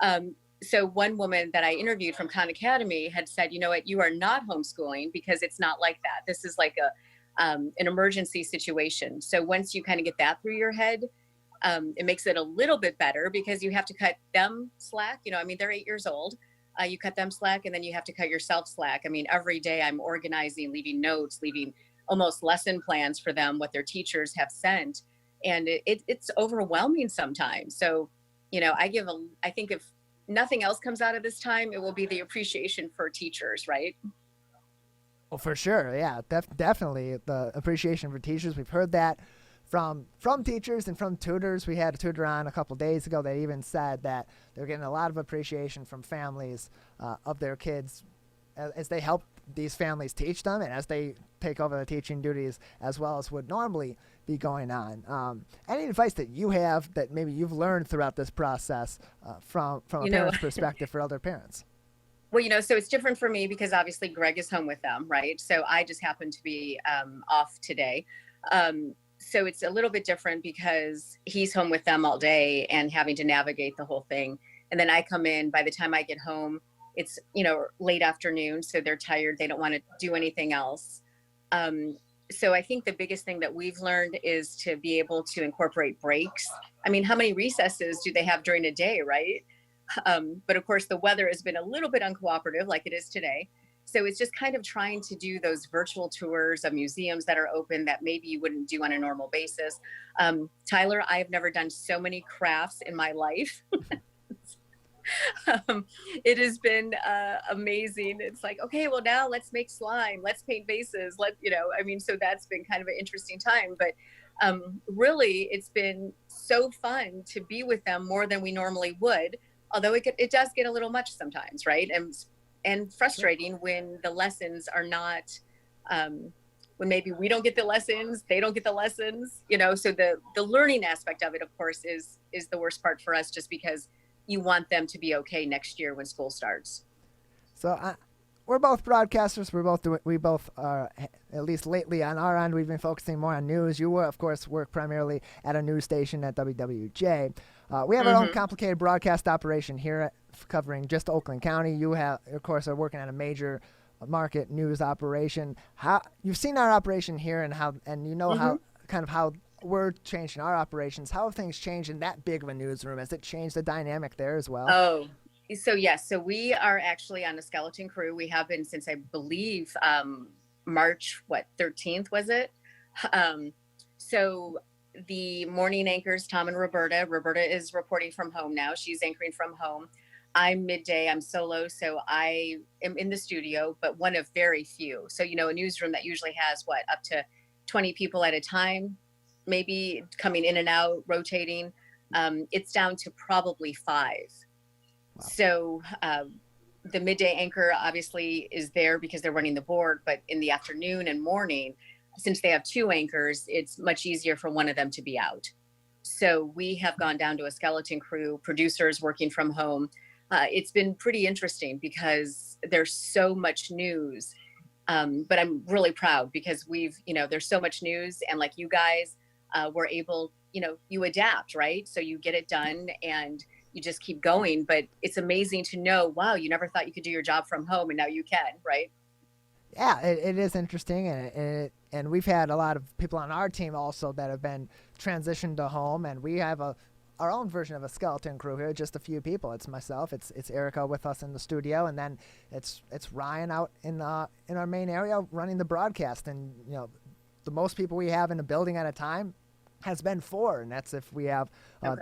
And so one woman that I interviewed from Khan Academy had said, you know what, you are not homeschooling because it's not like that. This is like an emergency situation. So once you kind of get that through your head, it makes it a little bit better because you have to cut them slack. I mean, they're 8 years old. You cut them slack, and then you have to cut yourself slack. I mean, every day I'm organizing, leaving notes, leaving almost lesson plans for them, what their teachers have sent. And it's overwhelming sometimes. So, I think if nothing else comes out of this time, it will be the appreciation for teachers, right? Well, for sure. Yeah, definitely the appreciation for teachers. We've heard that from teachers and from tutors. We had a tutor on a couple days ago that even said that they're getting a lot of appreciation from families of their kids as they help these families teach them and as they take over the teaching duties as well as would normally be going on. Any advice that you have that maybe you've learned throughout this process from a parent's perspective for other parents? Well, so it's different for me because obviously Greg is home with them, right? So I just happen to be off today. So it's a little bit different because he's home with them all day and having to navigate the whole thing. And then I come in, by the time I get home, it's, late afternoon. So they're tired. They don't want to do anything else. So I think the biggest thing that we've learned is to be able to incorporate breaks. I mean, how many recesses do they have during a day, right? But of course, the weather has been a little bit uncooperative like it is today. So it's just kind of trying to do those virtual tours of museums that are open that maybe you wouldn't do on a normal basis. Tyler, I have never done so many crafts in my life. It has been amazing. It's like, okay, well now let's make slime, let's paint vases, so that's been kind of an interesting time. But really, it's been so fun to be with them more than we normally would. Although it does get a little much sometimes, right? And frustrating when the lessons are not, when maybe we don't get the lessons, they don't get the lessons, so the learning aspect of it, of course, is the worst part for us, just because you want them to be okay next year when school starts. So we're both broadcasters. We both are, at least lately on our end, we've been focusing more on news. You, of course, work primarily at a news station at WWJ. We have our own complicated broadcast operation here covering just Oakland County. You have, of course, are working at a major market news operation. How you've seen our operation here and how how we're changing our operations. How have things changed in that big of a newsroom? Has it changed the dynamic there as well? Oh, so yes. So we are actually on a skeleton crew. We have been since, I believe, March 13th was it? So the morning anchors, Tom and Roberta. Roberta is reporting from home now. She's anchoring from home. I'm midday. I'm solo, so I am in the studio, but one of very few. So, a newsroom that usually has up to 20 people at a time, maybe coming in and out, rotating. It's down to probably 5. Wow. So the midday anchor obviously is there because they're running the board, but in the afternoon and morning, since they have 2 anchors, it's much easier for one of them to be out. So we have gone down to a skeleton crew, producers working from home. It's been pretty interesting because there's so much news, but I'm really proud because there's so much news, and like you guys, we're able, you adapt, right? So you get it done and you just keep going, but it's amazing to know, wow, you never thought you could do your job from home and now you can, right? Yeah, it is interesting, and we've had a lot of people on our team also that have been transitioned to home, and we have our own version of a skeleton crew here, just a few people. It's myself, it's Erica with us in the studio, and then it's Ryan out in our main area running the broadcast, and the most people we have in a building at a time has been 4, and that's if we have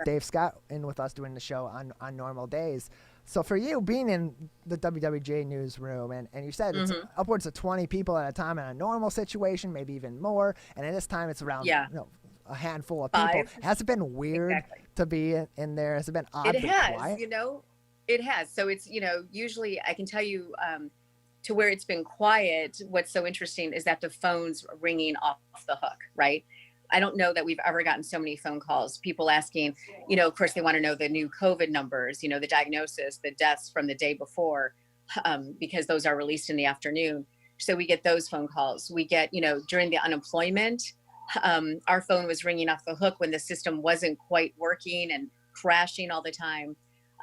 Dave Scott in with us doing the show on normal days. So for you, being in the WWJ newsroom, and you said it's upwards of 20 people at a time in a normal situation, maybe even more, and at this time it's around a handful of people. 5. Has it been weird to be in there? Has it been odd? It has, quiet? It has. So it's, usually I can tell you to where it's been quiet, what's so interesting is that the phone's ringing off the hook, right? I don't know that we've ever gotten so many phone calls, people asking, of course they want to know the new COVID numbers, the diagnosis, the deaths from the day before, because those are released in the afternoon. So we get those phone calls. We get, during the unemployment, our phone was ringing off the hook when the system wasn't quite working and crashing all the time.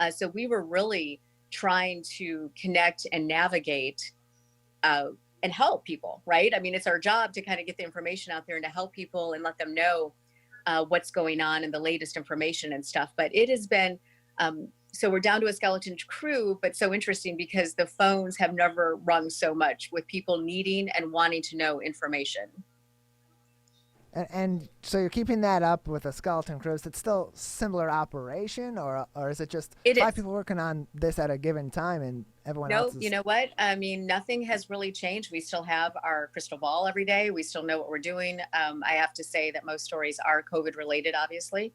So we were really trying to connect and navigate and help people, right? I mean, it's our job to kind of get the information out there and to help people and let them know what's going on and the latest information and stuff. But it has been, so we're down to a skeleton crew, but so interesting because the phones have never rung so much with people needing and wanting to know information. And so you're keeping that up with a skeleton crew. Is it still similar operation, or is it just five people working on this at a given time and everyone else is... You know what? I mean, nothing has really changed. We still have our crystal ball every day. We still know what we're doing. I have to say that most stories are COVID related, obviously.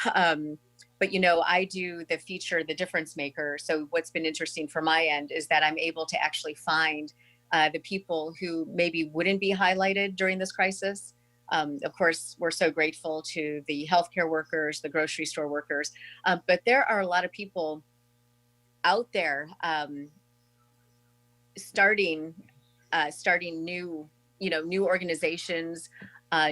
But, you know, I do the feature, The Difference Maker. So what's been interesting from my end is that I'm able to actually find the people who maybe wouldn't be highlighted during this crisis. Of course, we're so grateful to the healthcare workers, the grocery store workers, but there are a lot of people out there starting new, new organizations,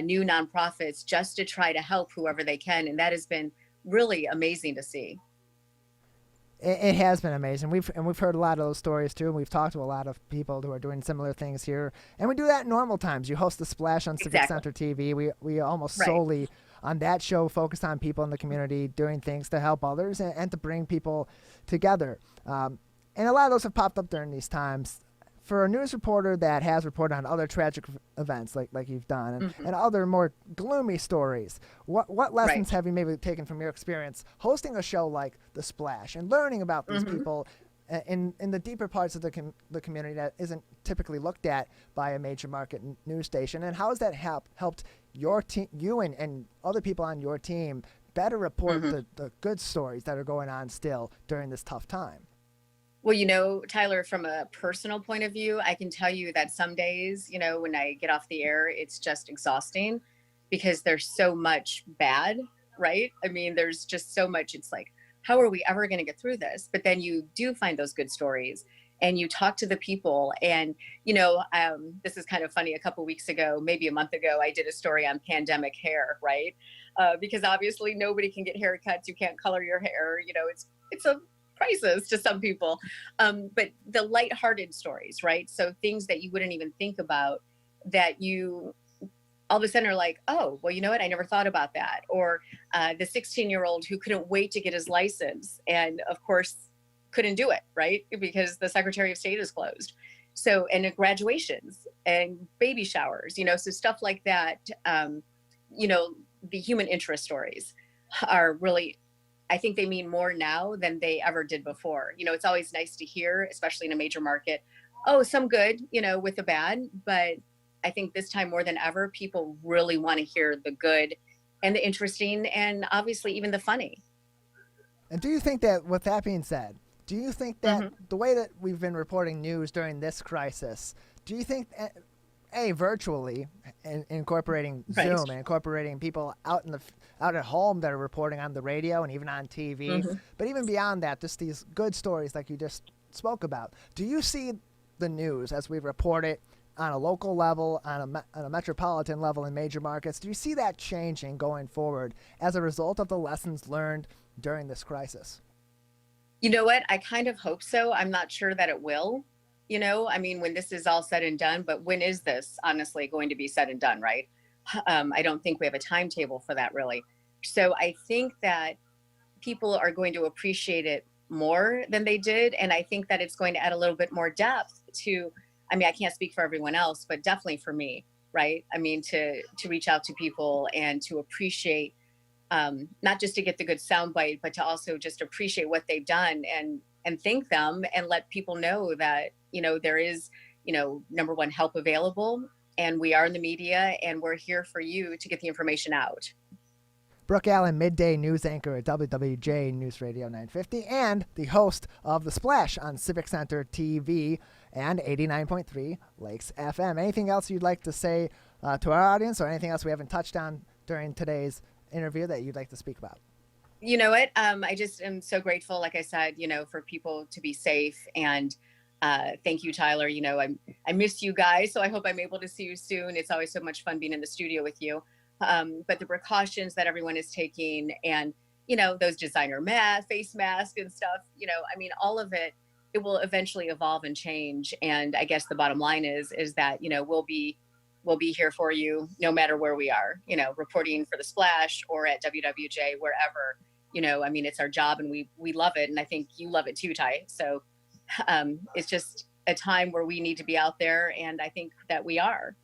new nonprofits, just to try to help whoever they can, and that has been really amazing to see. It has been amazing. We've heard a lot of those stories too, and we've talked to a lot of people who are doing similar things here. And we do that in normal times. You host the Splash on Civic Center TV. We almost solely on that show focus on people in the community doing things to help others and to bring people together. And a lot of those have popped up during these times. For a news reporter that has reported on other tragic events like you've done and other more gloomy stories, what lessons have you maybe taken from your experience hosting a show like The Splash and learning about these people in the deeper parts of the community that isn't typically looked at by a major market news station? And how has that helped your team, you and other people on your team, better report the good stories that are going on still during this tough time? Well, Tyler, from a personal point of view, I can tell you that some days, when I get off the air, it's just exhausting because there's so much bad, right? I mean, there's just so much. It's like, how are we ever going to get through this? But then you do find those good stories and you talk to the people. And, this is kind of funny. A couple of weeks ago, maybe a month ago, I did a story on pandemic hair, right? Because obviously nobody can get haircuts. You can't color your hair. It's a crisis to some people, but the lighthearted stories, right? So things that you wouldn't even think about that you all of a sudden are like, oh, well, you know what? I never thought about that. Or the 16-year-old who couldn't wait to get his license and of course couldn't do it, right? Because the Secretary of State is closed. So, and graduations and baby showers, so stuff like that, the human interest stories are really, I think they mean more now than they ever did before. It's always nice to hear, especially in a major market, oh, some good, with the bad. But I think this time more than ever, people really want to hear the good and the interesting and obviously even the funny. And do you think that, with that being said, do you think that the way that we've been reporting news during this crisis, do you think virtually and incorporating Zoom and incorporating people out at home that are reporting on the radio and even on TV, but even beyond that, just these good stories like you just spoke about, do you see the news as we report it on a local level, on a metropolitan level in major markets, do you see that changing going forward as a result of the lessons learned during this crisis? You know what? I kind of hope so. I'm not sure that it will. I mean, when this is all said and done, but when is this honestly going to be said and done, right? I don't think we have a timetable for that really. So I think that people are going to appreciate it more than they did. And I think that it's going to add a little bit more depth to, I mean, I can't speak for everyone else, but definitely for me, right? I mean, to reach out to people and to appreciate, not just to get the good soundbite, but to also just appreciate what they've done and thank them and let people know that, there is, number one, help available, and we are in the media and we're here for you to get the information out. Brooke Allen, midday news anchor at WWJ News Radio 950 and the host of The Splash on Civic Center TV and 89.3 Lakes FM. Anything else you'd like to say to our audience, or anything else we haven't touched on during today's interview that you'd like to speak about? You know what? I just am so grateful, like I said, for people to be safe. And thank you, Tyler. I miss you guys, so I hope I'm able to see you soon. It's always so much fun being in the studio with you. But the precautions that everyone is taking and, those designer face masks and stuff, I mean, all of it it will eventually evolve and change. And I guess the bottom line is that, we'll be here for you no matter where we are, reporting for the Splash or at WWJ, wherever, it's our job and we love it. And I think you love it too, Ty. So it's just a time where we need to be out there. And I think that we are.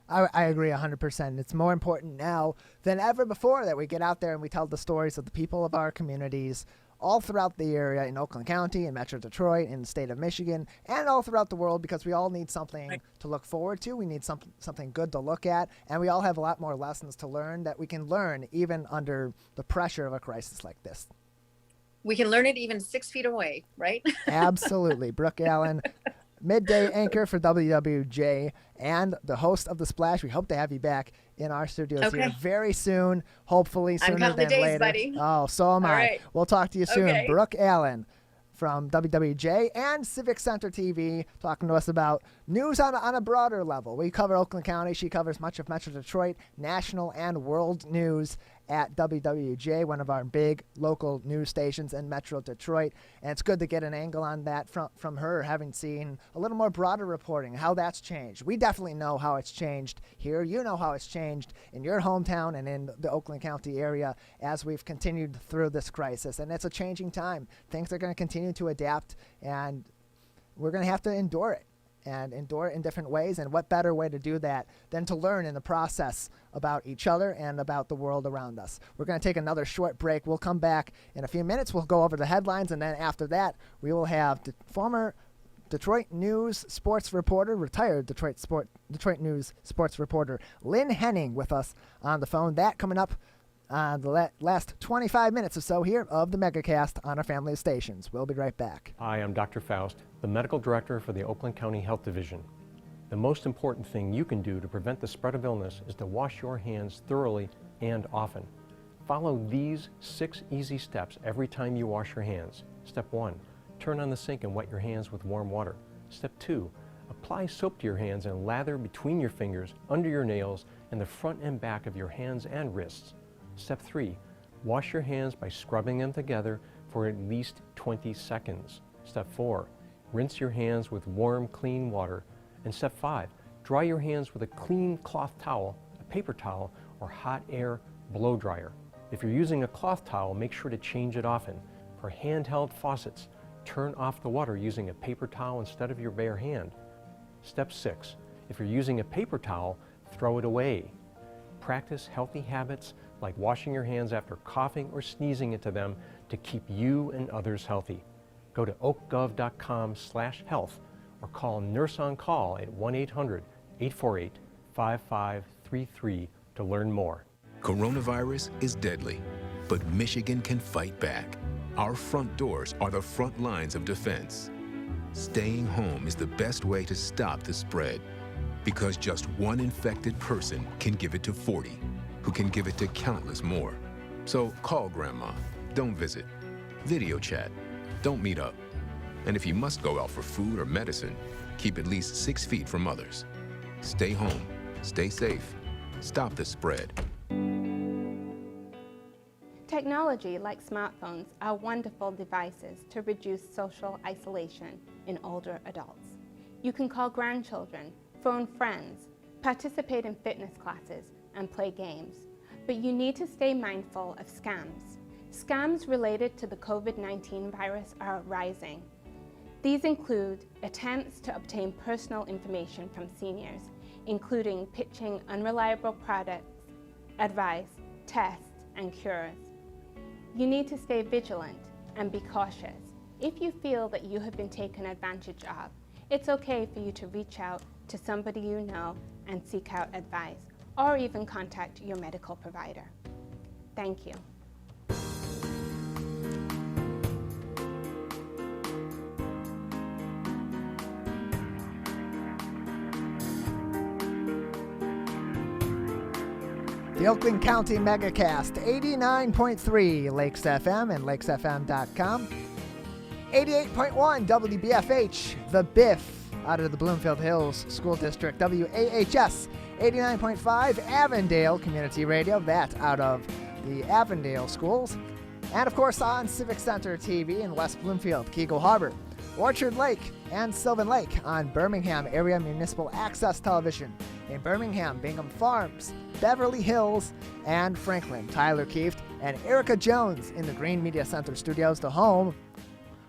I agree 100%. It's more important now than ever before that we get out there and we tell the stories of the people of our communities all throughout the area in Oakland County, in Metro Detroit, in the state of Michigan, and all throughout the world, because we all need something to look forward to. We need something good to look at, and we all have a lot more lessons to learn that we can learn even under the pressure of a crisis like this. We can learn it even 6 feet away, right? Absolutely. Brooke Allen, midday anchor for WWJ and the host of The Splash. We hope to have you back in our studios here very soon, hopefully sooner than the days, later. Buddy. Oh, so am I. Right. We'll talk to you soon. Okay. Brooke Allen from WWJ and Civic Center TV talking to us about news on a broader level. We cover Oakland County. She covers much of Metro Detroit, national and world news at WWJ, one of our big local news stations in Metro Detroit. And it's good to get an angle on that from her, having seen a little more broader reporting, how that's changed. We definitely know how it's changed here. You know how it's changed in your hometown and in the Oakland County area as we've continued through this crisis. And it's a changing time. Things are going to continue to adapt, and we're going to have to endure it. And endure it in different ways. And what better way to do that than to learn in the process about each other and about the world around us. We're going to take another short break. We'll come back in a few minutes. We'll go over the headlines, and then after that, we will have the former Detroit News sports reporter, retired Detroit News sports reporter Lynn Henning with us on the phone. That coming up the last 25 minutes or so here of the Megacast on our family of stations. We'll be right back. Hi, I'm Dr. Faust, the medical director for the Oakland County Health Division. The most important thing you can do to prevent the spread of illness is to wash your hands thoroughly and often. Follow these 6 easy steps every time you wash your hands. Step 1, turn on the sink and wet your hands with warm water. Step 2, apply soap to your hands and lather between your fingers, under your nails, and the front and back of your hands and wrists. Step 3, wash your hands by scrubbing them together for at least 20 seconds. Step 4, rinse your hands with warm, clean water. And step 5, dry your hands with a clean cloth towel, a paper towel, or hot air blow dryer. If you're using a cloth towel, make sure to change it often. For handheld faucets, turn off the water using a paper towel instead of your bare hand. Step 6, if you're using a paper towel, throw it away. Practice healthy habits like washing your hands after coughing or sneezing into them to keep you and others healthy. Go to oakgov.com/health or call Nurse on Call at 1-800-848-5533 to learn more. Coronavirus is deadly, but Michigan can fight back. Our front doors are the front lines of defense. Staying home is the best way to stop the spread, because just one infected person can give it to 40, who can give it to countless more. So call Grandma, don't visit. Video chat, don't meet up. And if you must go out for food or medicine, keep at least 6 feet from others. Stay home, stay safe, stop the spread. Technology like smartphones are wonderful devices to reduce social isolation in older adults. You can call grandchildren, phone friends, participate in fitness classes, and play games. But you need to stay mindful of scams. Scams related to the COVID-19 virus are rising. These include attempts to obtain personal information from seniors, including pitching unreliable products, advice, tests, and cures. You need to stay vigilant and be cautious. If you feel that you have been taken advantage of, it's okay for you to reach out to somebody you know and seek out advice, or even contact your medical provider. Thank you. The Oakland County Megacast, 89.3 Lakes FM and lakesfm.com. 88.1 WBFH, The Biff, out of the Bloomfield Hills School District. WAHS, 89.5 Avondale Community Radio, that out of the Avondale Schools. And of course on Civic Center TV in West Bloomfield, Keagle Harbor. Orchard Lake and Sylvan Lake on Birmingham Area Municipal Access Television. In Birmingham, Bingham Farms, Beverly Hills, and Franklin. Tyler Kieft and Erica Jones in the Green Media Center studios, the home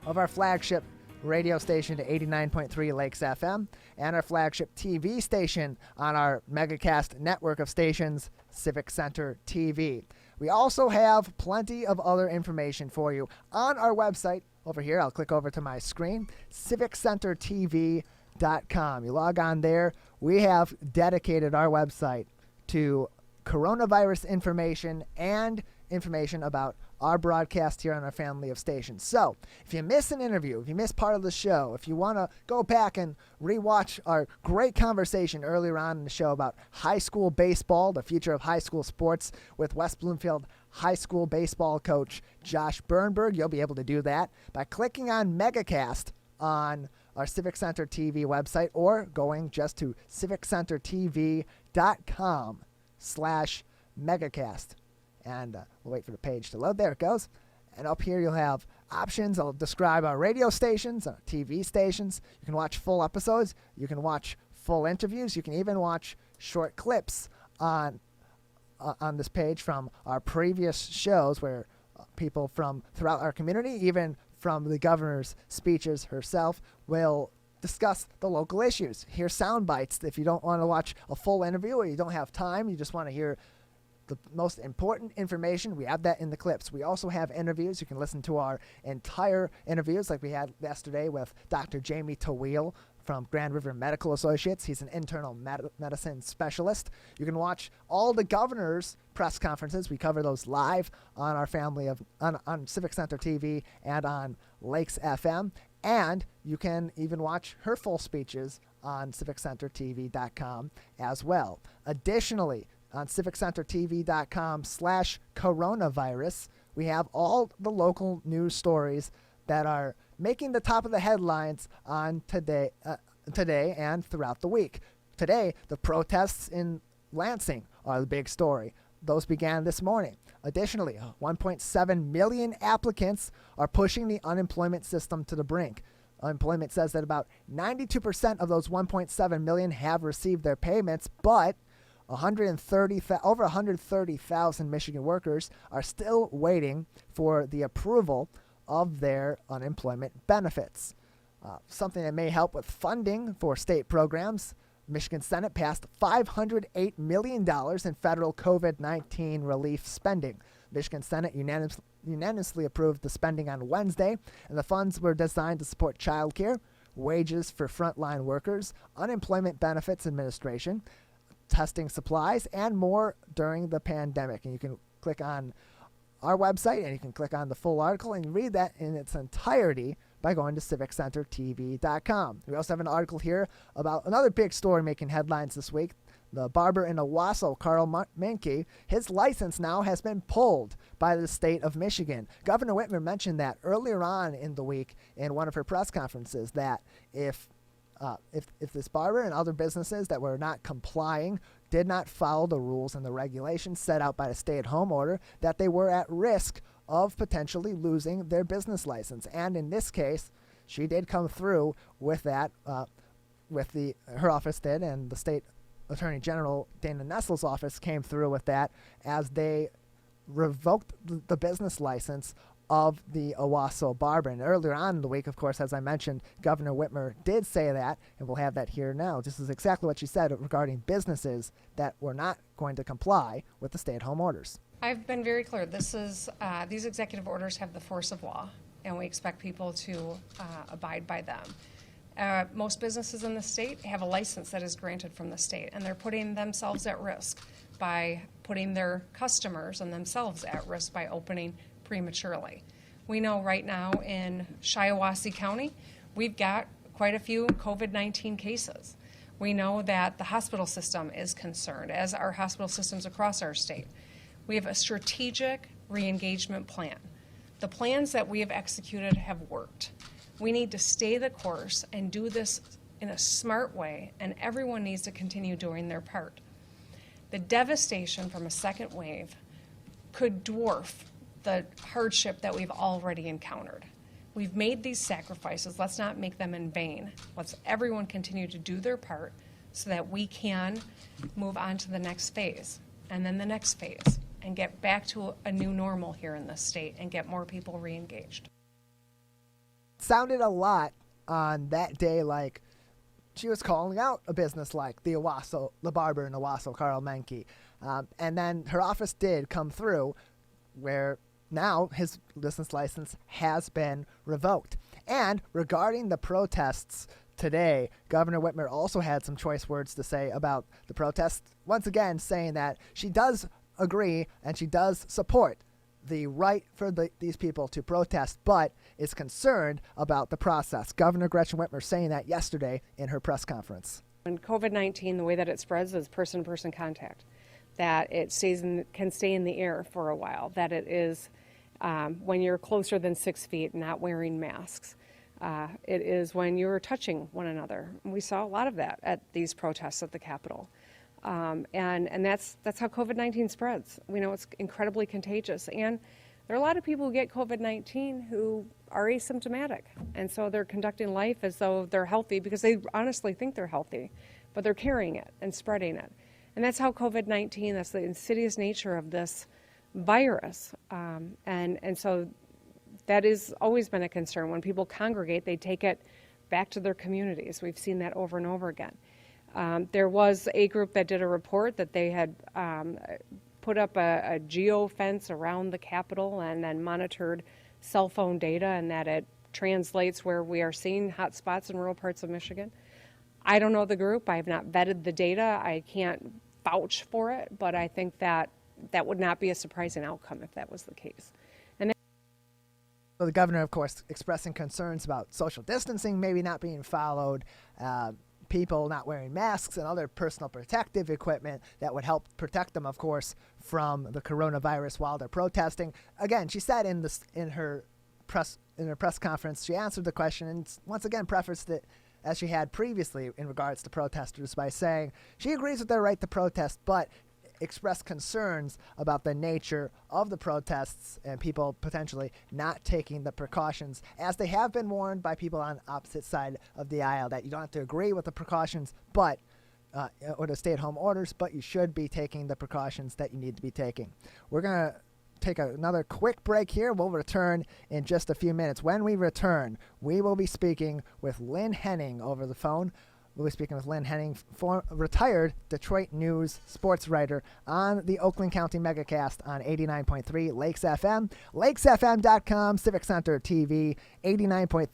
of our flagship radio station to 89.3 Lakes FM and our flagship TV station on our Megacast network of stations, Civic Center TV. We also have plenty of other information for you on our website. Over here, I'll click over to my screen, civiccentertv.com. You log on there. We have dedicated our website to coronavirus information and information about our broadcast here on our family of stations. So, if you miss an interview, if you miss part of the show, if you want to go back and rewatch our great conversation earlier on in the show about high school baseball, the future of high school sports with West Bloomfield High School baseball coach Josh Birnberg, you'll be able to do that by clicking on Megacast on our Civic Center TV website or going just to civiccentertv.com/megacast. And we'll wait for the page to load. There it goes. And up here you'll have options. I'll describe our radio stations, our TV stations. You can watch full episodes. You can watch full interviews. You can even watch short clips on this page from our previous shows where people from throughout our community, even from the governor's speeches herself, will discuss the local issues. Hear sound bites. If you don't want to watch a full interview or you don't have time, you just want to hear the most important information, we have that in the clips. We also have interviews. You can listen to our entire interviews like we had yesterday with Dr. Jamie Tawil from Grand River Medical Associates. He's an internal medicine specialist. You can watch all the governor's press conferences. We cover those live on our family of on Civic Center TV and on Lakes FM. And you can even watch her full speeches on civiccentertv.com as well. Additionally, on civiccentertv.com/coronavirus, we have all the local news stories that are making the top of the headlines on today and throughout the week. Today, the protests in Lansing are the big story. Those began this morning. Additionally, 1.7 million applicants are pushing the unemployment system to the brink. Unemployment says that about 92% of those 1.7 million have received their payments, but over 130,000 Michigan workers are still waiting for the approval of their unemployment benefits. Something that may help with funding for state programs. Michigan Senate passed $508 million in federal COVID-19 relief spending. Michigan Senate unanimously approved the spending on Wednesday, and the funds were designed to support child care, wages for frontline workers, unemployment benefits administration, testing supplies, and more during the pandemic. And you can click on our website and you can click on the full article and read that in its entirety by going to civiccentertv.com. We also have an article here about another big story making headlines this week. The barber in Owasso, Carl Menke, his license now has been pulled by the state of Michigan. Governor Whitmer mentioned that earlier on in the week in one of her press conferences, that if this barber and other businesses that were not complying, did not follow the rules and the regulations set out by the stay-at-home order, that they were at risk of potentially losing their business license. And in this case, she did come through with that, her office did, and the state Attorney General Dana Nessle's office came through with that as they revoked the business license of the Owasso barber. And earlier on in the week, of course, as I mentioned, Governor Whitmer did say that, and we'll have that here now. This is exactly what she said regarding businesses that were not going to comply with the stay-at-home orders. I've been very clear. This is these executive orders have the force of law, and we expect people to abide by them. Most businesses in the state have a license that is granted from the state, and they're putting themselves at risk by putting their customers and themselves at risk by opening prematurely. We know right now in Shiawassee County, we've got quite a few COVID-19 cases. We know that the hospital system is concerned, as are hospital systems across our state. We have a strategic re-engagement plan. The plans that we have executed have worked. We need to stay the course and do this in a smart way, and everyone needs to continue doing their part. The devastation from a second wave could dwarf the hardship that we've already encountered. We've made these sacrifices. Let's not make them in vain. Let's everyone continue to do their part so that we can move on to the next phase and then the next phase and get back to a new normal here in this state and get more people re-engaged. Sounded a lot on that day like she was calling out a business like the barber in Owasso, Carl Menke. And then her office did come through where now his business license has been revoked. And regarding the protests today, Governor Whitmer also had some choice words to say about the protests, once again saying that she does agree and she does support the right for these people to protest, but is concerned about the process. Governor Gretchen Whitmer saying that yesterday in her press conference. When COVID-19, the way that it spreads is person-to-person contact, that it can stay in the air for a while, that it is when you're closer than 6 feet, not wearing masks. It is when you're touching one another. We saw a lot of that at these protests at the Capitol. And that's how COVID-19 spreads. We know it's incredibly contagious. And there are a lot of people who get COVID-19 who are asymptomatic. And so they're conducting life as though they're healthy because they honestly think they're healthy, but they're carrying it and spreading it. And that's how COVID-19, that's the insidious nature of this virus. And so that has always been a concern. When people congregate, they take it back to their communities. We've seen that over and over again. There was a group that did a report that they had put up a geo fence around the Capitol and then monitored cell phone data, and that it translates where we are seeing hot spots in rural parts of Michigan. I don't know the group. I have not vetted the data. I can't vouch for it, but I think that would not be a surprising outcome if that was the case. So the governor, of course, expressing concerns about social distancing maybe not being followed, people not wearing masks and other personal protective equipment that would help protect them, of course, from the coronavirus while they're protesting. Again, she said in her press conference, she answered the question and once again prefaced it as she had previously in regards to protesters by saying she agrees with their right to protest, but expressed concerns about the nature of the protests and people potentially not taking the precautions, as they have been warned by people on the opposite side of the aisle, that you don't have to agree with the precautions but or the stay-at-home orders, but you should be taking the precautions that you need to be taking. We're going to take another quick break here. We'll return in just a few minutes. When we return, we will be speaking with Lynn Henning over the phone. We'll be speaking with Lynn Henning, retired Detroit News sports writer, on the Oakland County Megacast on 89.3 Lakes FM, lakesfm.com, Civic Center TV, 88.1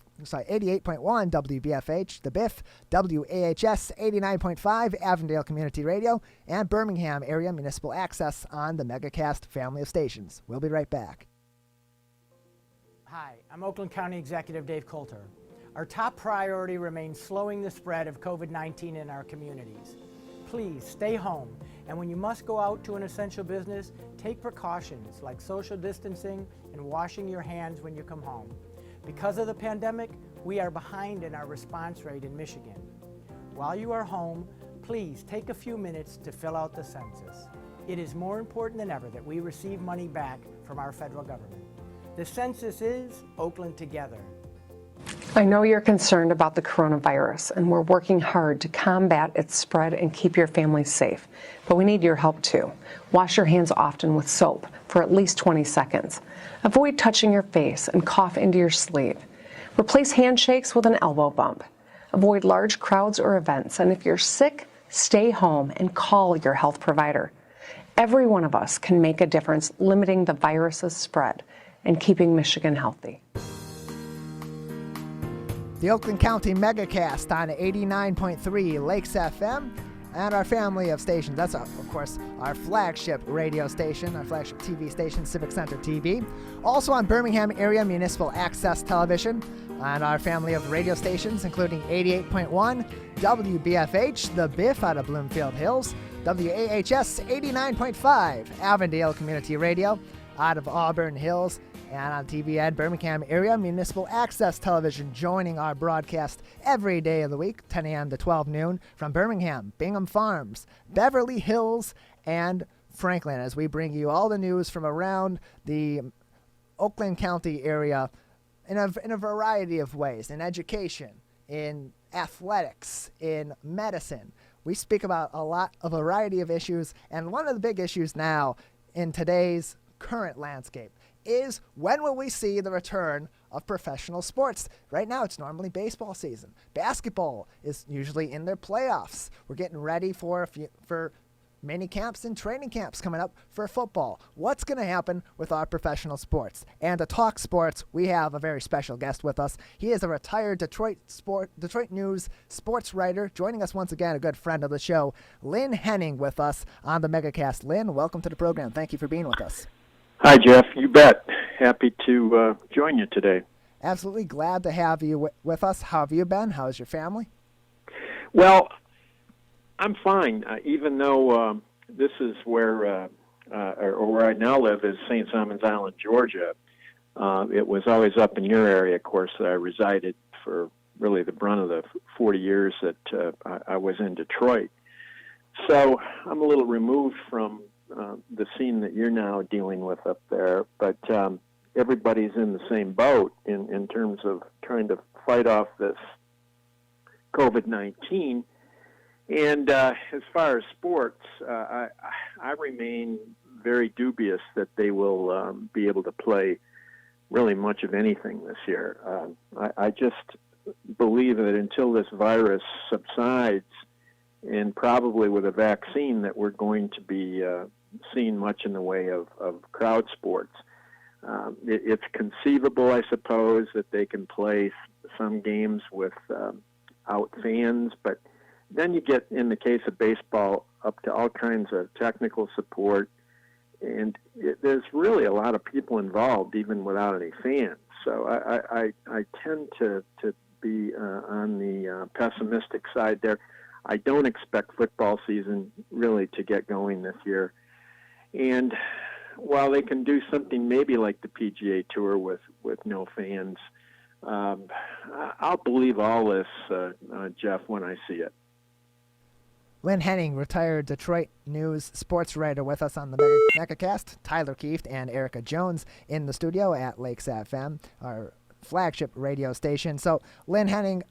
WBFH, The Biff, WAHS 89.5 Avondale Community Radio, and Birmingham Area Municipal Access on the Megacast family of stations. We'll be right back. Hi, I'm Oakland County Executive Dave Coulter. Our top priority remains slowing the spread of COVID-19 in our communities. Please stay home, and when you must go out to an essential business, take precautions like social distancing and washing your hands when you come home. Because of the pandemic, we are behind in our response rate in Michigan. While you are home, please take a few minutes to fill out the census. It is more important than ever that we receive money back from our federal government. The census is Oakland Together. I know you're concerned about the coronavirus, and we're working hard to combat its spread and keep your family safe. But we need your help too. Wash your hands often with soap for at least 20 seconds. Avoid touching your face and cough into your sleeve. Replace handshakes with an elbow bump. Avoid large crowds or events, and if you're sick, stay home and call your health provider. Every one of us can make a difference limiting the virus's spread and keeping Michigan healthy. The Oakland County Megacast on 89.3 Lakes FM and our family of stations. That's, of course, our flagship radio station, our flagship TV station, Civic Center TV. Also on Birmingham Area Municipal Access Television and our family of radio stations, including 88.1 WBFH, The Biff out of Bloomfield Hills, WAHS 89.5 Avondale Community Radio out of Auburn Hills, and on TV and Birmingham Area Municipal Access Television, joining our broadcast every day of the week, 10 a.m. to 12 noon, from Birmingham, Bingham Farms, Beverly Hills, and Franklin, as we bring you all the news from around the Oakland County area in a variety of ways, in education, in athletics, in medicine. We speak about a variety of issues, and one of the big issues now in today's current landscape is when will we see the return of professional sports? Right now, it's normally baseball season. Basketball is usually in their playoffs. We're getting ready for mini camps and training camps coming up for football. What's going to happen with our professional sports? And to talk sports, we have a very special guest with us. He is a retired Detroit News sports writer. Joining us once again, a good friend of the show, Lynn Henning, with us on the Megacast. Lynn, welcome to the program. Thank you for being with us. Hi, Jeff. You bet. Happy to join you today. Absolutely glad to have you with us. How have you been? How's your family? Well, I'm fine, even though this is where I now live is St. Simons Island, Georgia. It was always up in your area, of course, that I resided for really the brunt of the 40 years that I was in Detroit. So I'm a little removed from the scene that you're now dealing with up there, but everybody's in the same boat in terms of trying to fight off this COVID-19. And as far as sports, I remain very dubious that they will be able to play really much of anything this year. I just believe that until this virus subsides, and probably with a vaccine, that we're going to be seeing much in the way of crowd sports. It's conceivable, I suppose, that they can play some games without fans, but then you get, in the case of baseball, up to all kinds of technical support, and there's really a lot of people involved, even without any fans. So I tend to be on the pessimistic side there. I don't expect football season really to get going this year. And while they can do something maybe like the PGA Tour with no fans, I'll believe all this, Jeff, when I see it. Lynn Henning, retired Detroit News sports writer, with us on the Megacast. Tyler Kieft and Erica Jones in the studio at Lakes FM, our flagship radio station. So, Lynn Henning,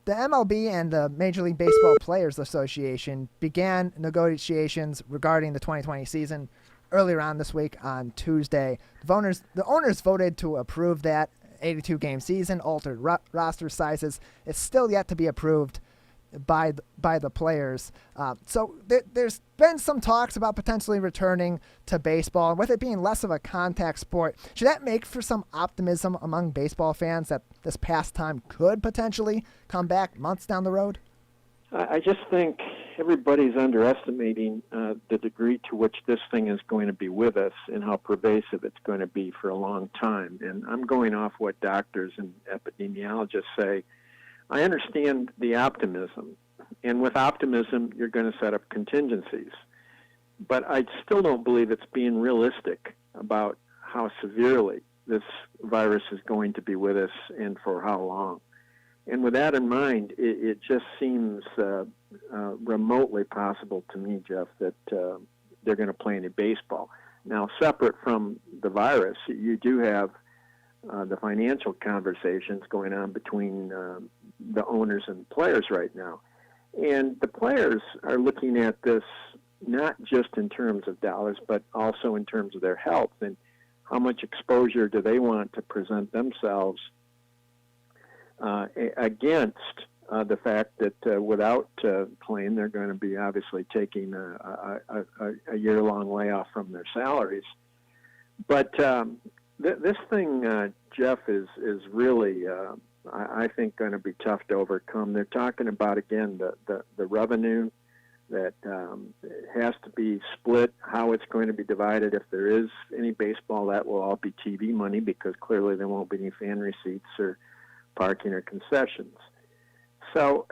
the MLB and the Major League Baseball Players Association began negotiations regarding the 2020 season earlier on this week on Tuesday. The owners voted to approve that 82-game season, altered roster sizes. It's still yet to be approved by the players. So there's been some talks about potentially returning to baseball, and with it being less of a contact sport, should that make for some optimism among baseball fans that this pastime could potentially come back months down the road? I just think everybody's underestimating the degree to which this thing is going to be with us and how pervasive it's going to be for a long time. And I'm going off what doctors and epidemiologists say. I understand the optimism, and with optimism, you're going to set up contingencies. But I still don't believe it's being realistic about how severely this virus is going to be with us and for how long. And with that in mind, it just seems remotely possible to me, Jeff, that they're going to play any baseball. Now, separate from the virus, you do have the financial conversations going on between the owners and players right now. And the players are looking at this not just in terms of dollars, but also in terms of their health and how much exposure do they want to present themselves against the fact that without playing, they're going to be obviously taking a year-long layoff from their salaries. But this thing, Jeff, is really, I think, going to be tough to overcome. They're talking about, again, the revenue that has to be split, how it's going to be divided. If there is any baseball, that will all be TV money because clearly there won't be any fan receipts or parking or concessions. So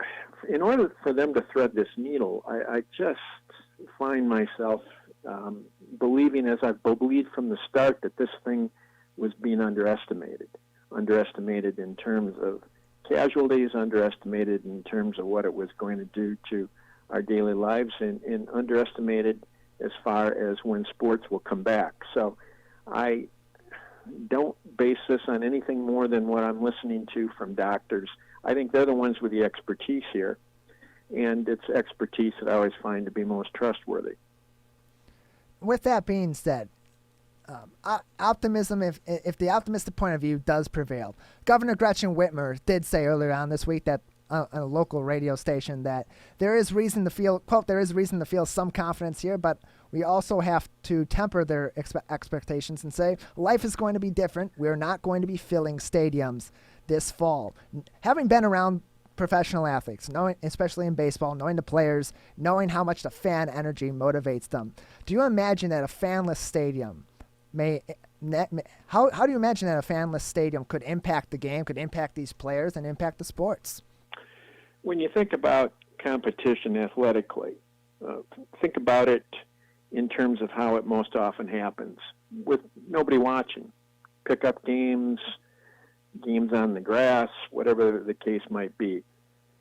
in order for them to thread this needle, I just find myself believing, as I've believed from the start, that this thing was being underestimated in terms of casualties, underestimated in terms of what it was going to do to our daily lives, and underestimated as far as when sports will come back. So I don't base this on anything more than what I'm listening to from doctors. I think they're the ones with the expertise here, and it's expertise that I always find to be most trustworthy. With that being said, optimism, if the optimistic point of view does prevail, Governor Gretchen Whitmer did say earlier on this week that on a local radio station that there is reason to feel, quote, there is reason to feel some confidence here, but we also have to temper their expectations and say life is going to be different. We're not going to be filling stadiums this fall. Having been around professional athletes, knowing, especially in baseball, knowing the players, knowing how much the fan energy motivates them, do you imagine that a fanless stadium how do you imagine that a fanless stadium could impact the game, could impact these players, and impact the sports? When you think about competition athletically, think about it in terms of how it most often happens with nobody watching. Pickup games, games on the grass, whatever the case might be.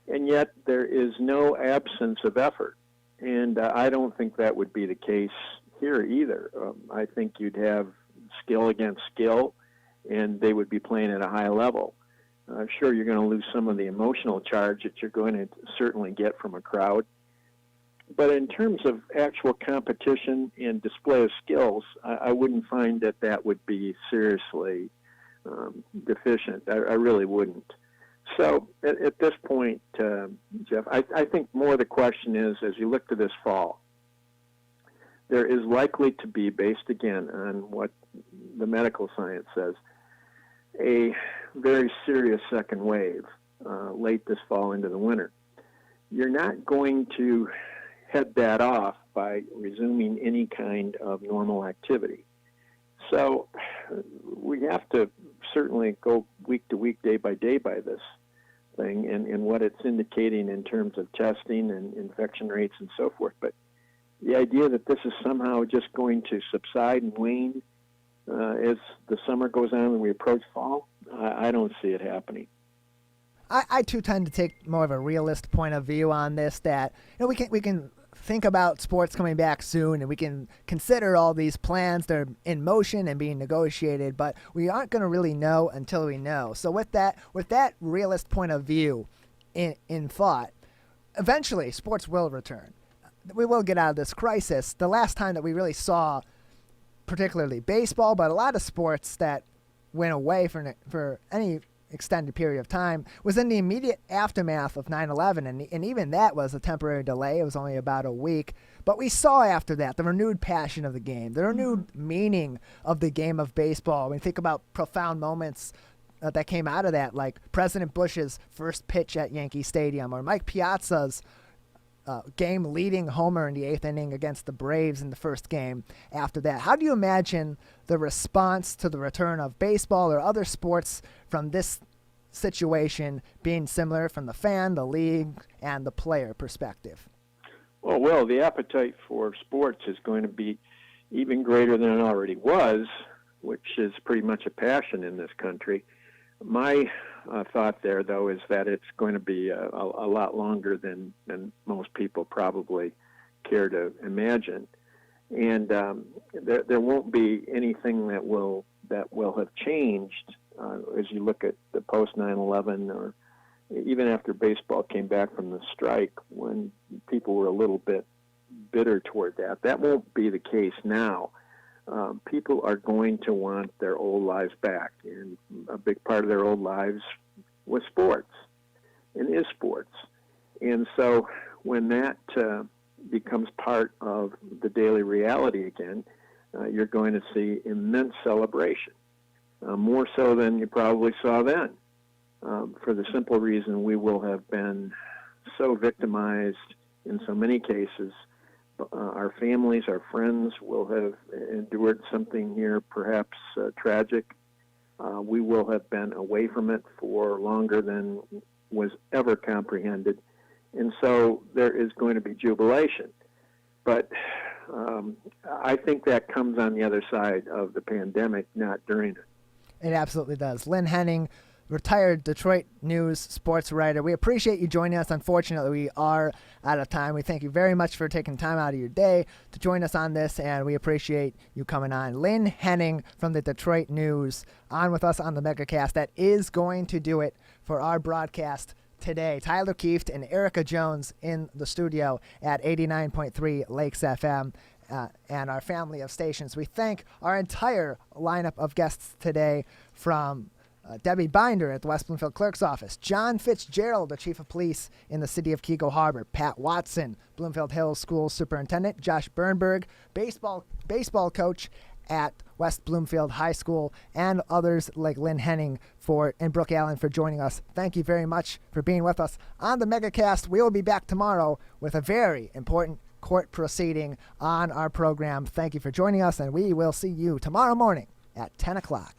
And yet there is no absence of effort. And I don't think that would be the case here either. I think you'd have skill against skill, and they would be playing at a high level. Sure, you're going to lose some of the emotional charge that you're going to certainly get from a crowd. But in terms of actual competition and display of skills, I wouldn't find that that would be seriously deficient. I really wouldn't. So at this point, Jeff, I think more the question is, as you look to this fall, there is likely to be, based again on what the medical science says, a very serious second wave late this fall into the winter. You're not going to head that off by resuming any kind of normal activity. So we have to certainly go week to week, day by this thing and what it's indicating in terms of testing and infection rates and so forth. But the idea that this is somehow just going to subside and wane as the summer goes on and we approach fall, I don't see it happening. I too tend to take more of a realist point of view on this, that we can think about sports coming back soon and we can consider all these plans that are in motion and being negotiated, but we aren't going to really know until we know. So with that realist point of view in thought, eventually sports will return. We will get out of this crisis. The last time that we really saw particularly baseball, but a lot of sports that went away for any extended period of time was in the immediate aftermath of 9/11, and even that was a temporary delay. It was only about a week, but we saw after that the renewed passion of the game, the renewed meaning of the game of baseball. We think about profound moments that came out of that, like President Bush's first pitch at Yankee Stadium, or Mike Piazza's game-leading homer in the 8th inning against the Braves in the first game after that. How do you imagine the response to the return of baseball or other sports from this situation being similar from the fan, the league, and the player perspective? Well, the appetite for sports is going to be even greater than it already was, which is pretty much a passion in this country. My thought there, though, is that it's going to be a lot longer than most people probably care to imagine, and there won't be anything that will have changed as you look at the post 9/11, or even after baseball came back from the strike, when people were a little bit bitter toward that. That won't be the case now. People are going to want their old lives back, and a big part of their old lives was sports and is sports. And so when that becomes part of the daily reality again, you're going to see immense celebration, more so than you probably saw then, for the simple reason we will have been so victimized in so many cases. Our families, our friends will have endured something here, perhaps tragic. We will have been away from it for longer than was ever comprehended. And so there is going to be jubilation. But I think that comes on the other side of the pandemic, not during it. It absolutely does. Lynn, Henning, retired Detroit News sports writer. We appreciate you joining us. Unfortunately, we are out of time. We thank you very much for taking time out of your day to join us on this, and we appreciate you coming on. Lynn Henning from the Detroit News on with us on the Megacast. That is going to do it for our broadcast today. Tyler Kieft and Erica Jones in the studio at 89.3 Lakes FM. And our family of stations. We thank our entire lineup of guests today, from Debbie Binder at the West Bloomfield Clerk's office, John Fitzgerald, the Chief of Police in the city of Keego Harbor, Pat Watson, Bloomfield Hills School Superintendent, Josh Birnberg, baseball coach at West Bloomfield High School, and others like Lynn Henning and Brooke Allen for joining us. Thank you very much for being with us on the Megacast. We will be back tomorrow with a very important court proceeding on our program. Thank you for joining us, and we will see you tomorrow morning at 10 o'clock.